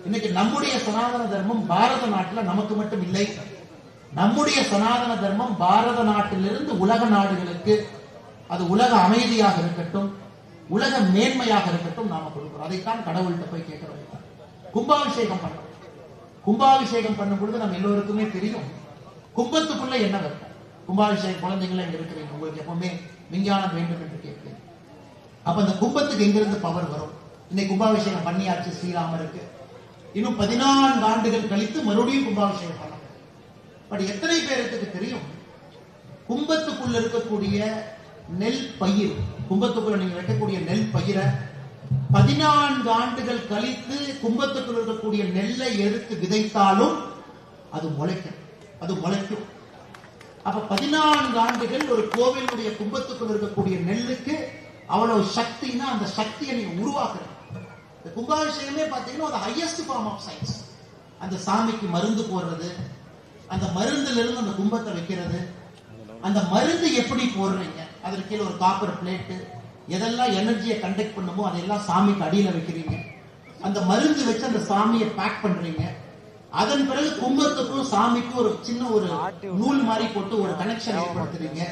S2: இன்னைக்கு நம்முடைய சனாதன தர்மம் பாரத நாட்டில் நமக்கு மட்டும் இல்லை. நம்முடைய சனாதன தர்மம் பாரத நாட்டிலிருந்து உலக நாடுகளுக்கு, அது உலக அமைதியாக இருக்கட்டும், உலக மேன்மையாக இருக்கட்டும், நாம கொடுக்கிறோம். அதைத்தான் கடவுள்கிட்ட போய் கேட்கிறோம். கும்பாபிஷேகம் பண்றோம். கும்பாபிஷேகம் பண்ணும் பொழுது நம்ம எல்லோருக்குமே தெரியும் கும்பத்துக்குள்ள என்ன வைப்போம். கும்பாபிஷேகம் குழந்தைங்கள இங்க இருக்கிறீங்க, உங்களுக்கு எப்பவுமே விஞ்ஞானம் வேண்டும் என்று கேட்கிறீங்க. அப்ப அந்த கும்பத்துக்கு எங்கிருந்து பவர் வரும்? இன்னைக்கு கும்பாபிஷேகம் பண்ணியாச்சு ஸ்ரீராமருக்கு, இன்னும் 14 ஆண்டுகள் கழித்து மறுபடியும் கும்பாபிஷேகம் பண்ணணும். பட் எத்தனை பேருக்கு தெரியும் கும்பத்துக்குள்ள இருக்கக்கூடிய நெல் பயிர், கும்பத்துக்குள்ள நீங்க வைக்கக்கூடிய நெல் பயிரை 14 ஆண்டுகள் கழித்து கும்பத்துக்குள் இருக்கக்கூடிய நெல்லை எடுத்து விதைத்தாலும் அது முளைக்கும். அப்ப 14 ஆண்டுகள் ஒரு கோவிலுடைய கும்பத்துக்குள் இருக்கக்கூடிய நெல்லுக்கு அவ்வளவு சக்தினா அந்த சக்தியை நீங்க உருவாக்குறீங்க. இந்த கும்பாபிஷேகமே பாத்தீங்கன்னா ஹையஸ்ட் ஃபார்ம் ஆஃப் சயின்ஸ். அந்த சாமிக்கு மருந்து போடுறது, அந்த மருந்துல இருந்து அந்த கும்பத்தை வைக்கிறது, அந்த மருந்து எப்படி போடுறீங்க, அதற்கு கீழே ஒரு காப்பர் பிளேட்டு, எதெல்லாம் எனர்ஜியை கண்டக்ட் பண்ணுமோ அதெல்லாம் சாமிக்கு அடியில வைக்கிறீங்க. அந்த மருந்து வச்சு அந்த சாமியை பேக் பண்றீங்க. அதன் பிறகு கும்பத்துக்கும் சாமிக்கும் ஒரு சின்ன ஒரு நூல் மாதிரி போட்டு ஒரு கனெக்ஷன் ஏற்படுத்துறீங்க.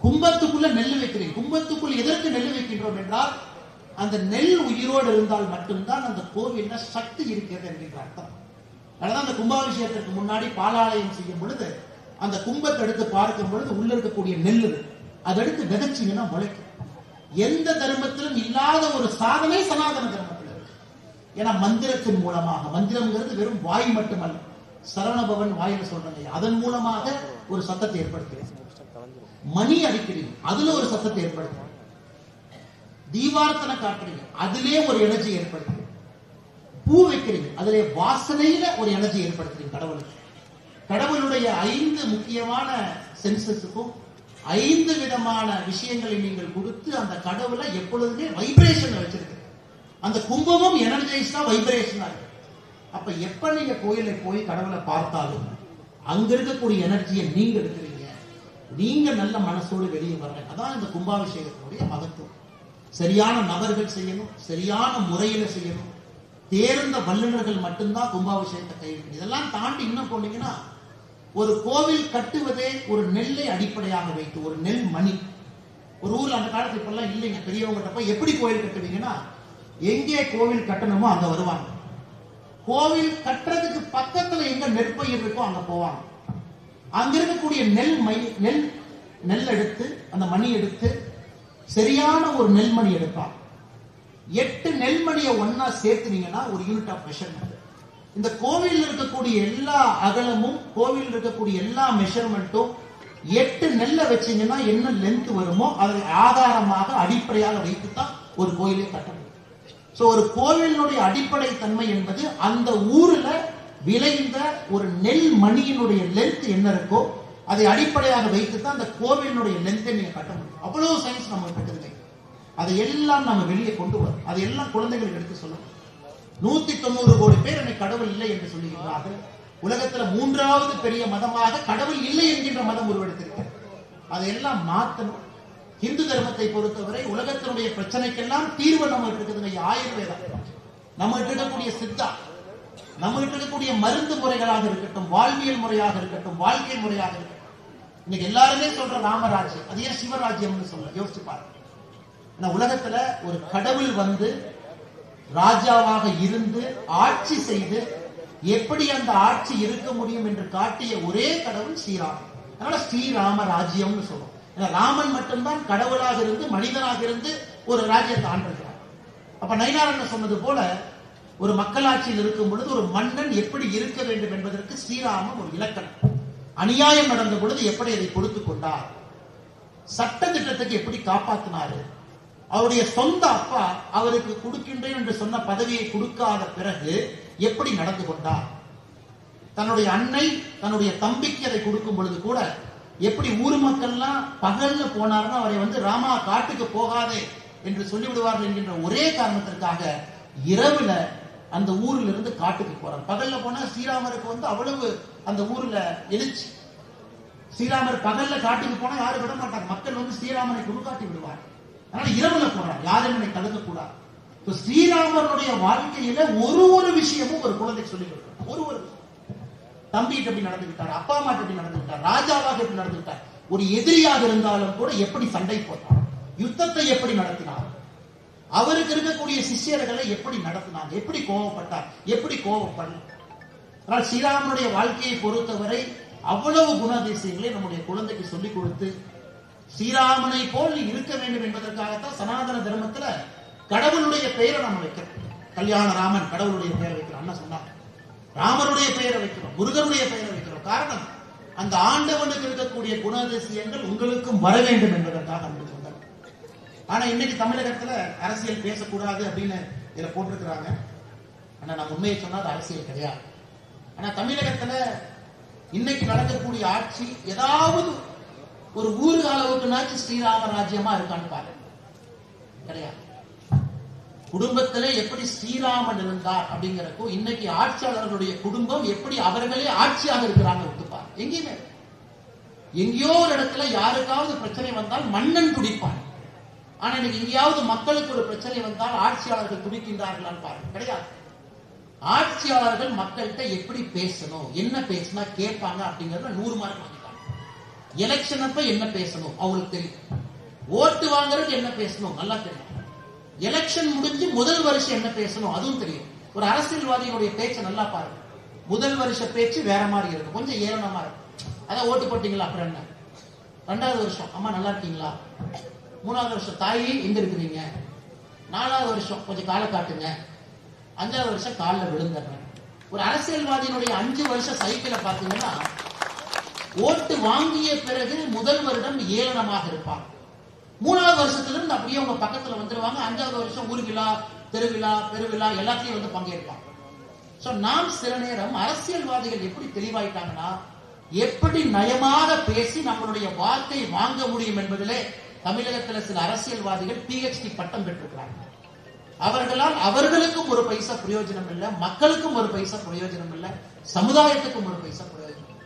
S2: கும்பத்துக்குள்ள நெல் வைக்கிறீங்க. கும்பத்துக்குள் எதற்கு நெல் வைக்கின்றோம் என்றால் அந்த நெல் உயிரோடு இருந்தால் மட்டும்தான் அந்த கோவில்ல சக்தி இருக்கிறது என்கின்ற அர்த்தம். அதனால அந்த கும்பாபிஷேகத்திற்கு முன்னாடி பாலாலயம் செய்யும் பொழுது அந்த கும்பத்தை எடுத்து பார்க்கும் பொழுது உள்ள இருக்கக்கூடிய நெல் அதை எடுத்து விதைச்சிங்கன்னா முளைக்கும். எந்த தர்மத்திலும் இல்லாத ஒரு சாதனை சனாதன தர்மத்தில் இருக்கு. ஏன்னா மந்திரத்தின் மூலமாக, மந்திரம்ங்கிறது வெறும் வாய் மட்டுமல்ல, சரவணபவன் வாயில சொல்றாங்க, அதன் மூலமாக ஒரு சத்தத்தை ஏற்படுத்துறீங்க. மணி அடிக்கிறீங்க, அதுல ஒரு சத்தத்தை ஏற்படுத்துறீங்க. தீபார்த்தனை காட்டுறீங்க, அதிலே ஒரு எனர்ஜி ஏற்படுத்துறீங்க. பூ வைக்கிறீங்க, அதிலே வாசனையில ஒரு எனர்ஜி ஏற்படுத்துறீங்க. கடவுளுடைய 5 முக்கியமான சென்சஸுக்கும் 5 விதமான விஷயங்களை நீங்கள் கொடுத்து அந்த கடவுளை எப்பொழுதுமே வைப்ரேஷன் வச்சிருக்கு. அந்த கும்பமும் எனர்ஜைஸ்டா வைப்ரேஷனா இருக்கு. அப்ப எப்ப நீங்க கோயிலை போய் கடவுளை பார்த்தாலும் அங்க இருக்கக்கூடிய எனர்ஜியை நீங்க எடுக்கிறீங்க. நீங்க நல்ல மனசோடு வெளியே வர்றீங்க. அதான் இந்த கும்பாபிஷேகத்தினுடைய மகத்துவம். சரியான நபர்கள் செய்யணும், சரியான முறையில செய்யணும். தேர்ந்த வல்லுநர்கள் மட்டும்தான் கும்பாபிஷேகத்தை கைவிடணும். இதெல்லாம் தாண்டி இன்னும் போனீங்கன்னா ஒரு கோவில் கட்டுவதே ஒரு நெல்லை அடிப்படையாக வைத்து, ஒரு நெல் மணி. ஒரு ஊர்ல அந்த காலத்துல இப்பெல்லாம் இல்லைங்க, பெரியவங்க போய் எப்படி கோவில் கட்டுவீங்கன்னா எங்கே கோவில் கட்டணுமோ அங்க வருவாங்க. கோவில் கட்டுறதுக்கு பக்கத்துல எங்க நெற்பயிர் இருக்கோ அங்க போவாங்க. அங்க இருக்கக்கூடிய நெல் எடுத்து, அந்த மணி எடுத்து சரியான ஒரு நெல்மணி எடுப்பாங்க. 8 நெல்மணியை ஒன்னா சேர்த்துனீங்கன்னா ஒரு யூனிட் ஆஃப் மெஷர்மெண்ட். இந்த கோவில் இருக்கக்கூடிய எல்லா அகலமும், கோவில் இருக்கக்கூடிய எல்லா மெஷர்மெண்ட்டும் 8 நெல்லை வச்சீங்கன்னா என்ன லென்த் வருமோ அதை ஆதாரமாக அடிப்படையாக வைத்துத்தான் ஒரு கோயிலை கட்ட முடியும். சோ ஒரு கோவிலினுடைய அடிப்படை தன்மை என்பது அந்த ஊர்ல விளைந்த ஒரு நெல் மணியினுடைய லென்த் என்ன இருக்கோ அதை அடிப்படையாக வைத்துதான் அந்த கோவிலினுடைய லென்த்தை நீங்க கட்ட முடியும். அவ்வளவு சயின்ஸ் நம்ம கட்டுதுங்க. அதை எல்லாம் நம்ம வெளியே கொண்டு வரும். அதை எல்லாம் குழந்தைகளுக்கு எடுத்து சொல்லணும். 190 கோடி பேர் என்னை கடவுள் இல்லை என்று சொல்லுகிறார்கள். உலகத்துல 3வது பெரிய மதமாக கடவுள் இல்லை என்கின்ற மதம் உருவெடுத்திருக்கிறது. அதையெல்லாம் மாற்றணும். இந்து தர்மத்தை பொறுத்தவரை உலகத்தினுடைய பிரச்சனைக்கெல்லாம் தீர்வு நம்ம இருக்குதுங்க. ஆயுர்வேதம் நம்ம இருக்கக்கூடிய சித்தா, நம்ம இருக்கக்கூடிய மருந்து முறைகளாக இருக்கட்டும், வாழ்வியல் முறையாக இருக்கட்டும், வாழ்க்கை முறையாக இருக்கட்டும். இன்னைக்கு எல்லாருமே சொல்ற ராமராஜ்யம், அது ஏன் சிவராஜ்யம்னு சொல்ல யோசிச்சு பாருங்க. உலகத்துல ஒரு கடவுள் வந்து ராஜாவாக இருந்து ஆட்சி செய்து எப்படி அந்த ஆட்சி இருக்க முடியும் என்று காட்டிய ஒரே கடவுள் ஸ்ரீராமன். அதனால ஸ்ரீராம ராஜ்யம்னு சொல்றோம். ராமன் மட்டும்தான் கடவுளாக இருந்து மனிதனாக இருந்து ஒரு ராஜ்யத்தை ஆண்டிருக்கிறார். அப்ப நயினார் சொன்னது போல ஒரு மக்களாட்சியில் இருக்கும் பொழுது ஒரு மன்னன் எப்படி இருக்க வேண்டும் என்பதற்கு ஸ்ரீராமன் ஒரு இலக்கணம். அநியாயம் நடந்த பொழுது எப்படி அதை கொடுத்துக் கொண்டார், சட்ட திட்டத்துக்கு எப்படி காப்பாற்றினாரு, அவருடைய சொந்த அப்பா அவருக்கு கொடுக்கின்றேன் என்று சொன்ன பதவியை கொடுக்காத பிறகு எப்படி நடந்து கொண்டார், தன்னுடைய அன்னை தன்னுடைய தம்பிக்கு அதை கொடுக்கும் பொழுது கூட எப்படி ஊர் மக்கள்லாம் பகல்ல போனார்னா அவரை வந்து ராமா காட்டுக்கு போகாதே என்று சொல்லிவிடுவார்கள் என்கின்ற ஒரே காரணத்திற்காக இரவுல அந்த ஊர்ல இருந்து காட்டுக்கு போறார். பகல்ல போனா ஸ்ரீராமருக்கு வந்து அவ்வளவு அந்த ஊர்ல எழுச்சி. ஸ்ரீராமர் பகல்ல காட்டுக்கு போனா யாரும் விட மாட்டாங்க. மக்கள் வந்து ஸ்ரீராமரை குறுக்காட்டி விடுவார். அதனால இரவுல போறார், யாரும் என்னை தடுக்க கூடாது. ஸ்ரீராமருடைய வாழ்க்கையில ஒரு விஷயமும் ஒரு குழந்தை சொல்லி கொடுக்கிறார். ஒரு தம்பிகிட்ட எப்படி நடந்துக்கிட்டார், அப்பா அம்மா எப்படி நடந்துக்கிட்டார், ராஜாவாக எப்படி நடந்துக்கிட்டார், ஒரு எதிரியாக இருந்தாலும் கூட எப்படி சண்டை போட்டார், யுத்தத்தை எப்படி நடத்தினார், அவருக்கு இருக்கக்கூடிய சிஷ்யர்களை எப்படி நடத்தினார், எப்படி கோபப்பட்டார், எப்படி கோபப்படல. ஆனால் ஸ்ரீராமனுடைய வாழ்க்கையை பொறுத்தவரை அவ்வளவு குணாதிசயங்களை நம்முடைய குழந்தைக்கு சொல்லிக் கொடுத்து ஸ்ரீராமனை போல் இருக்க வேண்டும் என்பதற்காகத்தான் சனாதன தர்மத்துல கடவுளுடைய பெயரை நம்ம வைக்கிறோம். கல்யாண ராமன் கடவுளுடைய பெயரை வைக்கிறோம். அண்ணா சொன்னாங்க, ராமருடைய பெயரை வைக்கிறோம், முருகனுடைய பெயரை வைக்கிறோம். காரணம் அந்த ஆண்டவனுக்கு இருக்கக்கூடிய குணாதிசயங்கள் உங்களுக்கும் வர வேண்டும் என்பதற்காக அன்பு சொன்னார். ஆனா இன்னைக்கு தமிழகத்துல அரசியல் பேசக்கூடாது அப்படின்னு இதுல போட்டிருக்கிறாங்க. ஆனா நான் உண்மையை சொன்னா அரசியல் கிடையாது. ஆனா தமிழகத்துல இன்னைக்கு நடக்கக்கூடிய ஆட்சி ஏதாவது ஒரு ஊர் அளவுக்குனாச்சு ஸ்ரீராம ராஜ்யமா இருக்கான்னு பாருங்க, கிடையாது. குடும்பத்திலே எப்படி ஸ்ரீராமன் இருந்தார் அப்படிங்கிறப்போ இன்னைக்கு ஆட்சியாளர்களுடைய குடும்பம் எப்படி அவர்களே ஆட்சியாக இருக்கிறாங்க ஒத்துப்பார். எங்கேயுமே எங்கேயோ ஒரு இடத்துல யாருக்காவது பிரச்சனை வந்தால் மன்னன் துடிப்பான். ஆனா இன்னைக்கு எங்கேயாவது மக்களுக்கு ஒரு பிரச்சனை வந்தால் ஆட்சியாளர்கள் துடிக்கின்றார்களான்னு பாருங்க, கிடையாது. ஆட்சியாளர்கள் மக்கள்கிட்ட எப்படி பேசணும், என்ன பேசினா கேட்பாங்க அப்படிங்கறத 100 மார்க் வாங்கிட்டாங்க. எலெக்ஷன் அப்ப என்ன பேசணும் அவங்களுக்கு தெரியும், ஓட்டு வாங்குறதுக்கு என்ன பேசணும் நல்லா தெரியும், எலெக்ஷன் முடிஞ்சு முதல் வருஷம் என்ன பேசணும் அதுவும் தெரியும். ஒரு அரசியல்வாதிகளுடைய பேச்சை நல்லா பாருங்க. முதல் வருஷ பேச்சு வேற மாதிரி இருக்கும், கொஞ்சம் ஏளனமா இருக்கும். அதான் ஓட்டு போட்டீங்களா அப்புறம் என்ன, 2வது வருஷம் அம்மா நல்லா இருக்கீங்களா, 3வது வருஷம் தாயி எங்க இருக்கிறீங்க, 4வது வருஷம் கொஞ்சம் காலை காட்டுங்க, 5வது வருஷம் காலில் விழுந்துடுறேன். ஒரு அரசியல்வாதியினுடைய 5 வருஷம் சைக்கிளை பார்த்தீங்கன்னா ஓட்டு வாங்கிய பிறகு முதல் வருடம் ஏளனமாக இருப்பாங்க. 3வது வருஷத்துல அப்படியே உங்க பக்கத்துல வந்துருவாங்க. 5வது வருஷம் ஊர் விழா, தெருவிழா, பெருவிழா எல்லாத்தையும் வந்து பங்கேற்பாங்க. சோ நாம் சில நேரம் அரசியல்வாதிகள் எப்படி தெளிவாயிட்டாங்கன்னா எப்படி நயமாக பேசி நம்மளுடைய வாக்கை வாங்க முடியும் என்பதிலே தமிழகத்தில் சில அரசியல்வாதிகள் PhD பட்டம் பெற்றிருக்கிறாங்க. அவர்களால் அவர்களுக்கும் ஒரு பைசா பிரயோஜனம் இல்லை, மக்களுக்கும் ஒரு பைசா பிரயோஜனம் இல்லை, சமுதாயத்துக்கும் ஒரு பைசா பிரயோஜனம்.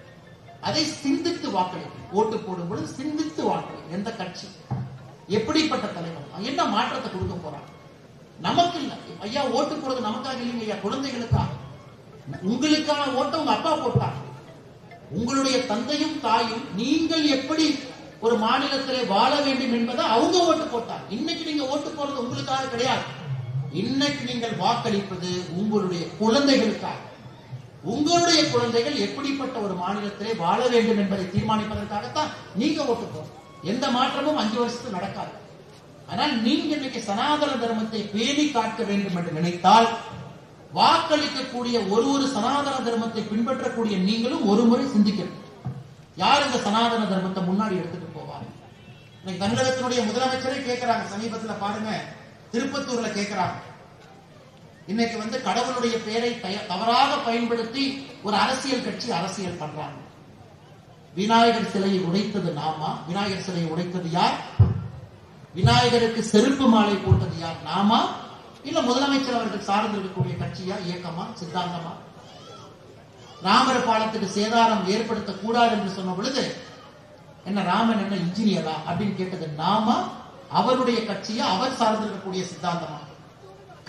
S2: அதை சிந்தித்து வாக்களிக்கும். ஓட்டு போடும் பொழுது சிந்தித்து வாக்களிக்கும். எந்த கட்சி, எப்படிப்பட்ட தலைவர், என்ன மாற்றத்தை கொடுக்க போறாங்க, நமக்கு இல்ல. ஐயா ஓட்டு போடுறது நமக்காக இல்லைங்க ஐயா, குழந்தைகளுக்காக. உங்களுக்கான ஓட்டை உங்க அப்பா போட்டாங்க, உங்களுடைய தந்தையும் தாயும் நீங்கள் எப்படி ஒரு மாநிலத்திலே வாழ வேண்டும் என்பதை அவங்க ஓட்டு போட்டாங்க. இன்னைக்கு நீங்க ஓட்டு போறது உங்களுக்காக கிடையாது, இன்னைக்கு நீங்கள் வாக்களிப்பது உங்களுடைய குழந்தைகளுக்காக. உங்களுடைய குழந்தைகள் எப்படிப்பட்ட ஒரு மாநிலத்திலே வாழ வேண்டும் என்பதை தீர்மானிப்பதற்காகத்தான் நீங்க ஓட்டு போறோம். எந்த மாற்றமும் 5 வருஷத்துக்கு நடக்காது. ஆனால் நீங்க இன்னைக்கு சனாதன தர்மத்தை பேணி காக்க வேண்டும் என்று நினைத்தால் வாக்களிக்கக்கூடிய ஒரு சனாதன தர்மத்தை பின்பற்றக்கூடிய நீங்களும் ஒரு முறை சிந்திக்கணும். யார் இந்த சனாதன தர்மத்தை முன்னாடி எடுத்துட்டு போவாங்க? தமிழகத்தினுடைய முதலமைச்சரே கேட்கிறாங்க சமீபத்தில் பாருங்க, திருப்பத்தூர்ல கேட்கிறாங்க, இன்னைக்கு வந்து கடவுளுடைய பெயரை தவறாக பயன்படுத்தி ஒரு அரசியல் கட்சி அரசியல் பண்றாங்க. விநாயகர் சிலையை உடைத்தது நாமா? விநாயகர் சிலையை உடைத்தது யார்? விநாயகருக்கு செருப்பு மாலை போட்டது யார்? நாமா? இல்ல முதலமைச்சர் அவர்கள் சார்ந்திருக்கக்கூடிய கட்சியா, இயக்கமா, சித்தாந்தமா? ராமர் பாலத்துக்கு சேதாரம் ஏற்படுத்த கூடாது என்று சொன்ன பொழுது என்ன ராமன் என்ன இன்ஜினியரா அப்படின்னு கேட்டது நாமா? அவருடைய கட்சியா, அவர் சார்ந்திருக்கக்கூடிய சித்தாந்தமா?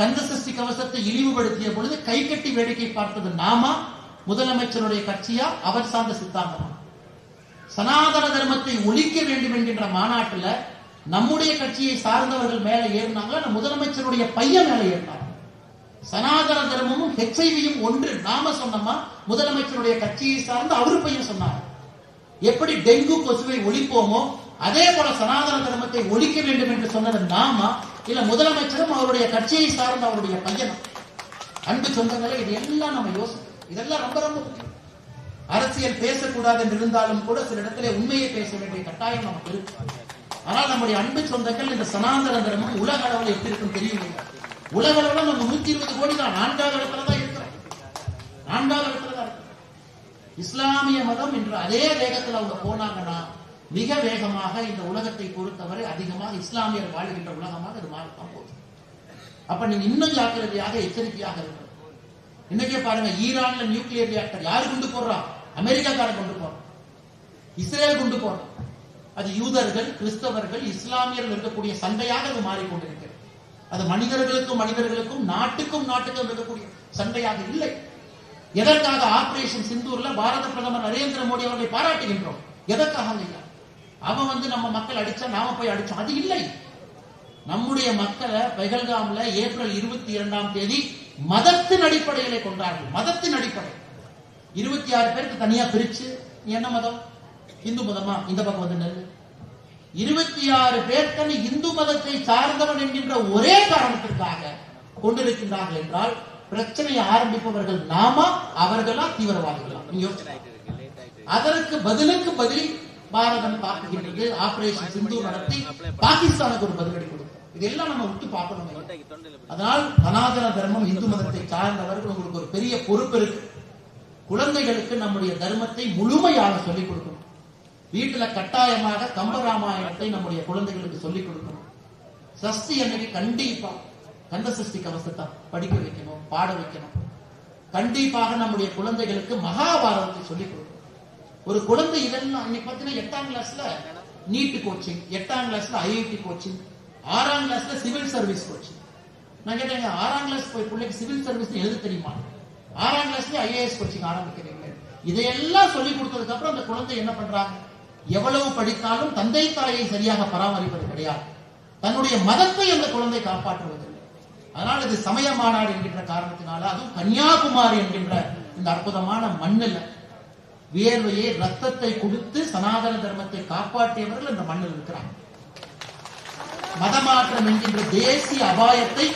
S2: கந்த சஷ்டி கவசத்தை இழிவுபடுத்திய பொழுது கை கட்டி வேடிக்கை பார்த்தது நாமா? முதலமைச்சருடைய கட்சியா, அவர் சார்ந்த சித்தாந்தமா? சனாதன தர்மத்தை ஒழிக்க வேண்டும் என்கின்ற மாநாட்டில் நம்முடைய கட்சியை சார்ந்தவர்கள் மேல ஏறினாங்களா, முதலமைச்சருடைய பையன் மேல ஏறினாங்க. சனாதன தர்மமும் ஹெச்ஐவியும் ஒன்று நாம சொன்னோமா? முதலமைச்சருடைய கட்சியை சார்ந்து அவரு பையன் சொன்னார். எப்படி டெங்கு கொசுவை ஒழிப்போமோ அதே போல சனாதன தர்மத்தை ஒழிக்க வேண்டும் என்று சொன்னது நாமா? இல்ல முதலமைச்சரும் அவருடைய கட்சியை சார்ந்த அவருடைய பையனும்? அன்பு சொந்தங்களை, இது எல்லாம் நம்ம யோசிக்கணும். இதெல்லாம் ரொம்ப ரொம்ப முக்கியம். அரசியல் பேசக்கூடாது என்று இருந்தாலும் கூட சில இடத்திலே உண்மையை பேச வேண்டிய கட்டாயம் நமக்கு இருக்கு. ஆனால் நம்முடைய அன்பு சொந்தங்கள், இந்த சனாதன தர்மம் உலக அளவில் எப்படி இருக்கும் தெரியவில்லை. உலக அளவில் நம்ம 120 கோடி தான் 4வது இடத்துல தான் இருக்கிறோம். 4வது இடத்துல தான் இருக்கிறோம். இஸ்லாமிய மதம் என்று அதே வேகத்தில் அவங்க போனாங்கன்னா மிக வேகமாக இந்த உலகத்தை பொறுத்தவரை அதிகமாக இஸ்லாமியர் வாழ்கின்ற உலகமாக இது மாறத்தான் போகுது. அப்ப நீங்க இன்னும் ஜாக்கிரதையாக எச்சரிக்கையாக இருக்கணும். இன்னைக்கே பாருங்க, ஈரான்ல நியூக்ளியர் ரியாக்டர் யாரு கொண்டு போடுறான்? அமெரிக்காக்காரன் கொண்டு போறான், இஸ்ரேல் கொண்டு போறான். அது யூதர்கள், கிறிஸ்தவர்கள், இஸ்லாமியர்கள் இருக்கக்கூடிய சண்டையாக அது மாறிக்கொண்டிருக்கிறது. அது மனிதர்களுக்கும் மனிதர்களுக்கும், நாட்டுக்கும் நாட்டுக்கும் இருக்கக்கூடிய சண்டையாக இல்லை. எதற்காக ஆபரேஷன் சிந்தூர்ல பாரத பிரதமர் நரேந்திர மோடி அவர்களை பாராட்டுகின்றோம்? எதற்காக இல்லை? அவன் வந்து நம்ம மக்கள் அடிச்சா நாம போய் அடிச்சோம், அது இல்லை. நம்முடைய மக்களை பெஹல்காம்ல ஏப்ரல் 22ஆம் தேதி மதத்தின் அடிப்படையிலே கொண்டார்கள். மதத்தின் அடிப்படை 26 பேருக்கு தனியா பிரிச்சு, என்ன மதம்? இந்து மதமா? இந்த பக்கம் வந்து நெல் 26 பேர் இந்து மதத்தை சார்ந்தவன் என்கின்ற ஒரே காரணத்திற்காக கொண்டிருக்கின்றார்கள் என்றால் பிரச்சனையை ஆரம்பிப்பவர்கள் நாமா, அவர்களா, தீவிரவாதிகளா? அதற்கு பதிலுக்கு பதில் பாரதம் தாக்குகின்றது. ஆபரேஷன் சிந்து நடத்தி பாகிஸ்தானுக்கு ஒரு பதிலடி கொடுக்கும். இதெல்லாம் நம்ம விட்டு பார்க்கணும். அதனால் சனாதன தர்மம், இந்து மதத்தை சார்ந்தவர்கள் உங்களுக்கு ஒரு பெரிய பொறுப்பு இருக்கு. குழந்தைகளுக்கு நம்முடைய தர்மத்தை முழுமையாக சொல்லிக் கொடுக்கணும். வீட்டுல கட்டாயமாக கம்பராமாயணத்தை நம்முடைய குழந்தைகளுக்கு சொல்லிக் கொடுக்கணும். சஷ்டி அன்னைக்கு கண்டிப்பா கந்த சஷ்டி கவசத்தை படிக்க வைக்கணும், பாட வைக்கணும். கண்டிப்பாக நம்முடைய குழந்தைகளுக்கு மகாபாரதத்தை சொல்லிக் கொடுக்கணும். ஒரு குழந்தை இதெல்லாம் இன்னைக்கு பார்த்தீங்கன்னா 8ஆம் கிளாஸ்ல நீட் கோச்சிங், 8ஆம் கிளாஸ்ல ஐஐடி கோச்சிங், 6ஆம் கிளாஸ்ல சிவில் சர்வீஸ் கோச்சிங். நான் கேட்டேன், 6ஆம் கிளாஸ் போய் பிள்ளைக்கு சிவில் சர்வீஸ் எழுத தெரியுமா? 6ஆம் கிளாஸ்ல ஐஏஎஸ் கோச்சிங் ஆரம்பிக்கிறீங்க. இதையெல்லாம் சொல்லிக் கொடுத்ததுக்கு அப்புறம் அந்த குழந்தை என்ன பண்றாங்க? எவ்வளவு படித்தாலும் தந்தை தாயை சரியாக பராமரிப்பது கிடையாது. தன்னுடைய மதத்தை அந்த குழந்தை காப்பாற்றுவதில்லை. அதனால் இது சமய மாநாடு என்கின்ற காரணத்தினால, அதுவும் கன்னியாகுமரி என்கின்ற இந்த அற்புதமான மண்ணில் வியர்வையை, ரத்தத்தை கொடுத்து சனாதன தர்மத்தை காப்பாற்றியவர்கள் இந்த மண்ணில் இருக்கிறாங்க. மதமாற்றம் என்கின்ற தேசிய அபாயத்தை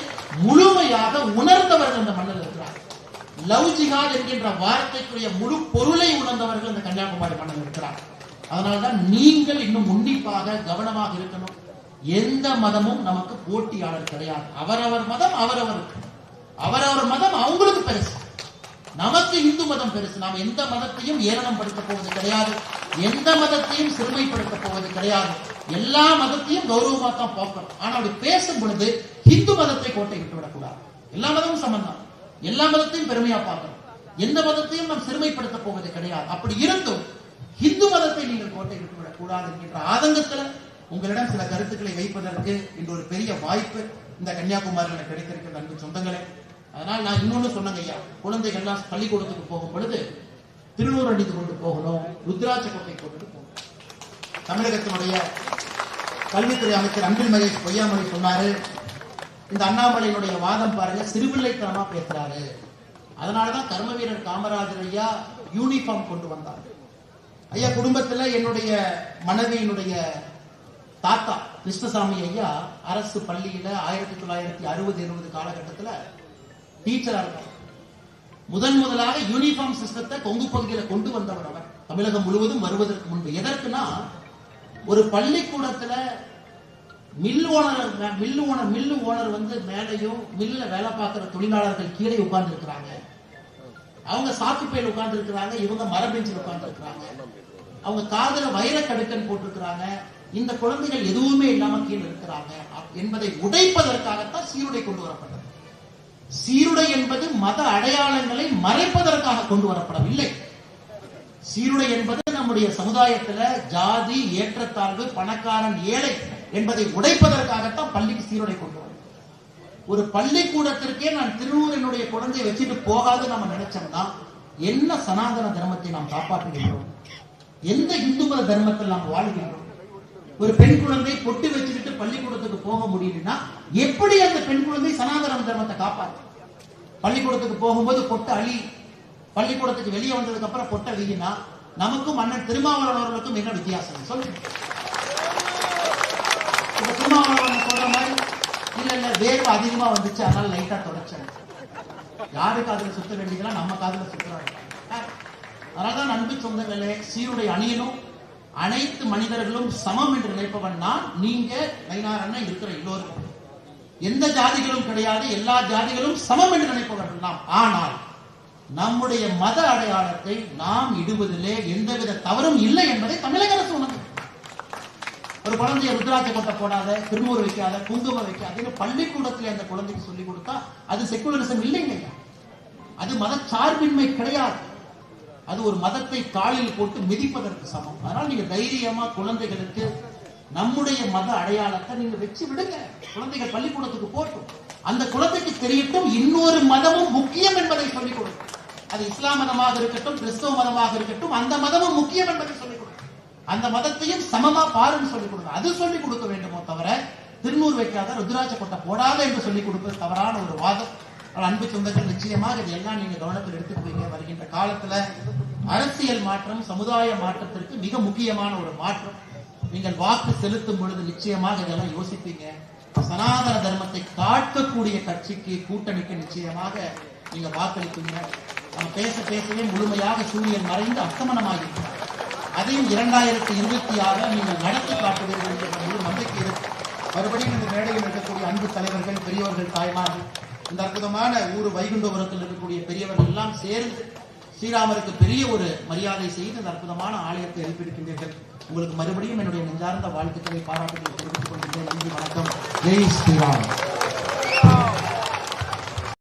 S2: முழுமையாக உணர்ந்தவர்கள் இந்த மண்ணில் இருக்கிறார்கள். லவ் ஜிஹாத் என்கின்ற வார்த்தைக்குரிய முழு பொருளை உணர்ந்தவர்கள் இந்த கன்னியாகுமரி மண்ணில் இருக்கிறார்கள். அதனால்தான் நீங்கள் இன்னும் உன்னிப்பாக கவனமாக இருக்கணும். எந்த மதமும் நமக்கு போட்டியாளர் கிடையாது. அவரவர் மதம் அவரவருக்கு, அவரவர் மதம் அவங்களுக்கு பெருசு. நமக்கு இந்து மதம் பெருசு. நாம் எந்த மதத்தையும் ஏளனம் படுத்த போவது கிடையாது, எந்த மதத்தையும் சிறுமைப்படுத்த போவது கிடையாது. எல்லா மதத்தையும் கௌரவமா தான் பார்க்கணும். ஆனா அப்படி பேசும் பொழுது இந்து மதத்தை கோட்டை விட்டு விடக்கூடாது. எல்லா மதமும் சம்பந்தம், எல்லா மதத்தையும் பெருமையா பார்க்கணும். எந்த மதத்தையும் நாம் சிறுமைப்படுத்த போவது கிடையாது. அப்படி இருந்தும் இந்து மதத்தை நீங்கள் கோட்டை விட்டு விடக்கூடாது என்கின்ற ஆதங்கத்தில் உங்களிடம் சில கருத்துக்களை வைப்பதற்கு இன்று ஒரு பெரிய வாய்ப்பு இந்த கன்னியாகுமரியில் கிடைத்திருக்கிற அன்பு சொந்தங்களே. அதனால் நான் இன்னொன்னு சொன்னங்க ஐயா, குழந்தைகள்லாம் பள்ளிக்கூடத்துக்கு போகும் பொழுது திருநூறு அணிந்து கொண்டு போகணும், ருத்ராட்ச கோட்டை கொண்டு போகணும். தமிழகத்தினுடைய கல்வித்துறை அமைச்சர் அன்பில் மகேஷ் பொய்யாமொழி சொன்னாரு, இந்த அண்ணாமலையினுடைய வாதம் பாருங்க, சிறுபிள்ளைத்தனமா பேசுறாரு. அதனாலதான் கர்ம வீரர் காமராஜர் ஐயா யூனிஃபார்ம் கொண்டு வந்தார். ஐயா, குடும்பத்துல என்னுடைய மனைவியினுடைய தாத்தா கிருஷ்ணசாமி ஐயா அரசு பள்ளியில 1960-70 காலகட்டத்தில் டீச்சரா இருக்கார். முதலாக யூனிஃபார்ம் சிஸ்டத்தை கொங்கு பகுதியில் கொண்டு வந்தவர் அவர், தமிழகம் முழுவதும் வருவதற்கு முன்பு. எதற்குனா, ஒரு பள்ளிக்கூடத்துல
S3: மில்லு ஓனர் வந்து மேலையும் மில்லுல வேலை பார்க்கிற தொழிலாளர்கள் கீழே உட்கார்ந்து இருக்கிறாங்க. அவங்க சாக்குப்பையில் உட்கார்ந்து இருக்கிறாங்க, இவங்க மரபெஞ்சில் உட்கார்ந்து இருக்கிறாங்க. அவங்க காதுல வைர கடுக்கன் போட்டிருக்கிறாங்க. இந்த குழந்தைகள் எதுவுமே இல்லாம கீழே இருக்கிறாங்க என்பதை உடைப்பதற்காகத்தான் சீருடை கொண்டு வரப்பட்டது. சீருடை என்பது மத அடையாளங்களை மறைப்பதற்காக கொண்டு வரப்படவில்லை. சீருடை என்பது நம்முடைய சமுதாயத்துல ஜாதி ஏற்றத்தாழ்வு, பணக்காரன் ஏழை என்பதை உடைப்பதற்காகத்தான் பள்ளிக்கு சீருடை கொண்டு வரும். ஒரு பள்ளிக்கூடத்திற்கே நான் திருவூரினுடைய குழந்தையை வச்சுட்டு போகாது நம்ம நினைச்சோம்னா என்ன சனாதன தர்மத்தை நாம் காப்பாற்றுகின்றோம்? எந்த இந்து மத தர்மத்தில் நாம் வாழ்கின்றோம்? ஒரு பெண் குழந்தை பொட்டு வச்சுக்கிட்டு பள்ளிக்கூடத்துக்கு போக முடியலன்னா எப்படி அந்த பெண் குழந்தை சனாதன தர்மத்தை காப்பாற்று? பள்ளிக்கூடத்துக்கு போகும்போது பொட்டு அழி, பள்ளிக்கூடத்துக்கு வெளியே வந்ததுக்கு அப்புறம் பொட்ட வீகினா நமக்கும் அண்ணன் திருமாவளவர்களுக்கும் என்ன வித்தியாசம் சொல்லுங்க. திருமாவளவன் சொல்ற மாதிரி இல்ல வேர்வை அதிகமா வந்துச்சு அதனால லைட்டா தொடச்சேன். யாரு காதுல சுத்த வேண்டியதெல்லாம் நம்ம காதுல சுத்துறாங்க. அதனாலதான் அன்பு சொந்தங்களே, சீருடை அணியணும். அனைத்து மனிதர்களும் சமம் என்று நினைப்பவன் நான், நீங்க நயினார் அண்ணன் இருக்கிற எல்லோரும் எந்த ஜாதிகளும் கிடையாது, எல்லா ஜாதிகளும் சமம் என்று நினைப்பவர்கள் நாம். ஆனால் நம்முடைய மத அடையாளத்தை நாம் இடுவதிலே எந்தவித தவறும் இல்லை என்பதை தமிழக அரசு உணர்ந்து, ஒரு குழந்தைய ருத்ராட்ச கொட்டை போடாத, திருநூறு வைக்காத, குங்குமம் வைக்காத பள்ளிக்கூடத்தில் அந்த குழந்தைக்கு சொல்லிக் கொடுத்தா அது செக்குலரிசம் இல்லைங்க. அது மத சார்பின்மை கிடையாது. அது ஒரு மதத்தை காலில் போட்டு மிதிப்பதற்கு சமம். அதனால நீங்க தைரியமா குழந்தைகளுக்கு நம்முடைய மத அடையாளத்தை நீங்க வச்சு விடுங்க. குழந்தைகள் பள்ளிக்கூடத்துக்கு போட்டும், அந்த குழந்தைக்கு தெரியட்டும் இன்னொரு மதமும் முக்கியம் என்பதை சொல்லிக் கொடுக்கும். அது இஸ்லாம் மதமாக இருக்கட்டும், கிறிஸ்தவ மதமாக இருக்கட்டும், அந்த மதமும் முக்கியம் என்பதை சொல்லிக் கொடுக்கும். அந்த மதத்தையும் சமமா பாருன்னு சொல்லிக் கொடுங்க. அது சொல்லிக் கொடுக்க வேண்டுமோ தவிர திருநூறு வைக்காத, ருத்ராட்ச கொட்டை போடாத என்று சொல்லிக் கொடுப்பது தவறான ஒரு வாதம். அன்பு சொந்தங்கள், நிச்சயமாக இதெல்லாம் நீங்க கவனத்தில் எடுத்துக்குவீங்க. வருகின்ற காலத்துல அரசியல் மாற்றம் சமுதாய மாற்றத்திற்கு மிக முக்கியமான ஒரு மாற்றம். நீங்கள் வாக்கு செலுத்தும் பொழுது நிச்சயமாக இதெல்லாம் யோசிப்பீங்க. சனாதன தர்மத்தை காட்டக்கூடிய கட்சிக்கு, கூட்டணிக்கு நிச்சயமாக நீங்க வாக்களிப்பீங்க. நம்ம பேசவே முழுமையாக சூரியன் மறைந்து அஸ்தமனமாகிருக்கிறார். அதையும் 2026 நீங்கள் நடத்தி காட்டுவீர்கள் என்ற முழு நம்பிக்கை இருக்கு. மறுபடியும் இந்த மேடையில் இருக்கக்கூடிய அன்பு தலைவர்கள், பெரியவர்கள், தாய்மார்கள், இந்த அற்புதமான ஊர் வைகுண்டபுரத்தில் இருக்கக்கூடிய பெரியவர்கள் எல்லாம் சேர்ந்து ஸ்ரீராமருக்கு பெரிய ஒரு மரியாதை செய்து இந்த அற்புதமான ஆலயத்தை எழுப்பியிருக்கின்றீர்கள். உங்களுக்கு மறுபடியும் என்னுடைய நெஞ்சார்ந்த வாழ்த்துக்களை, பாராட்டுகளை தெரிவித்துக் கொள்கின்றேன். நன்றி, வணக்கம். ஜெய் ஸ்ரீராம்.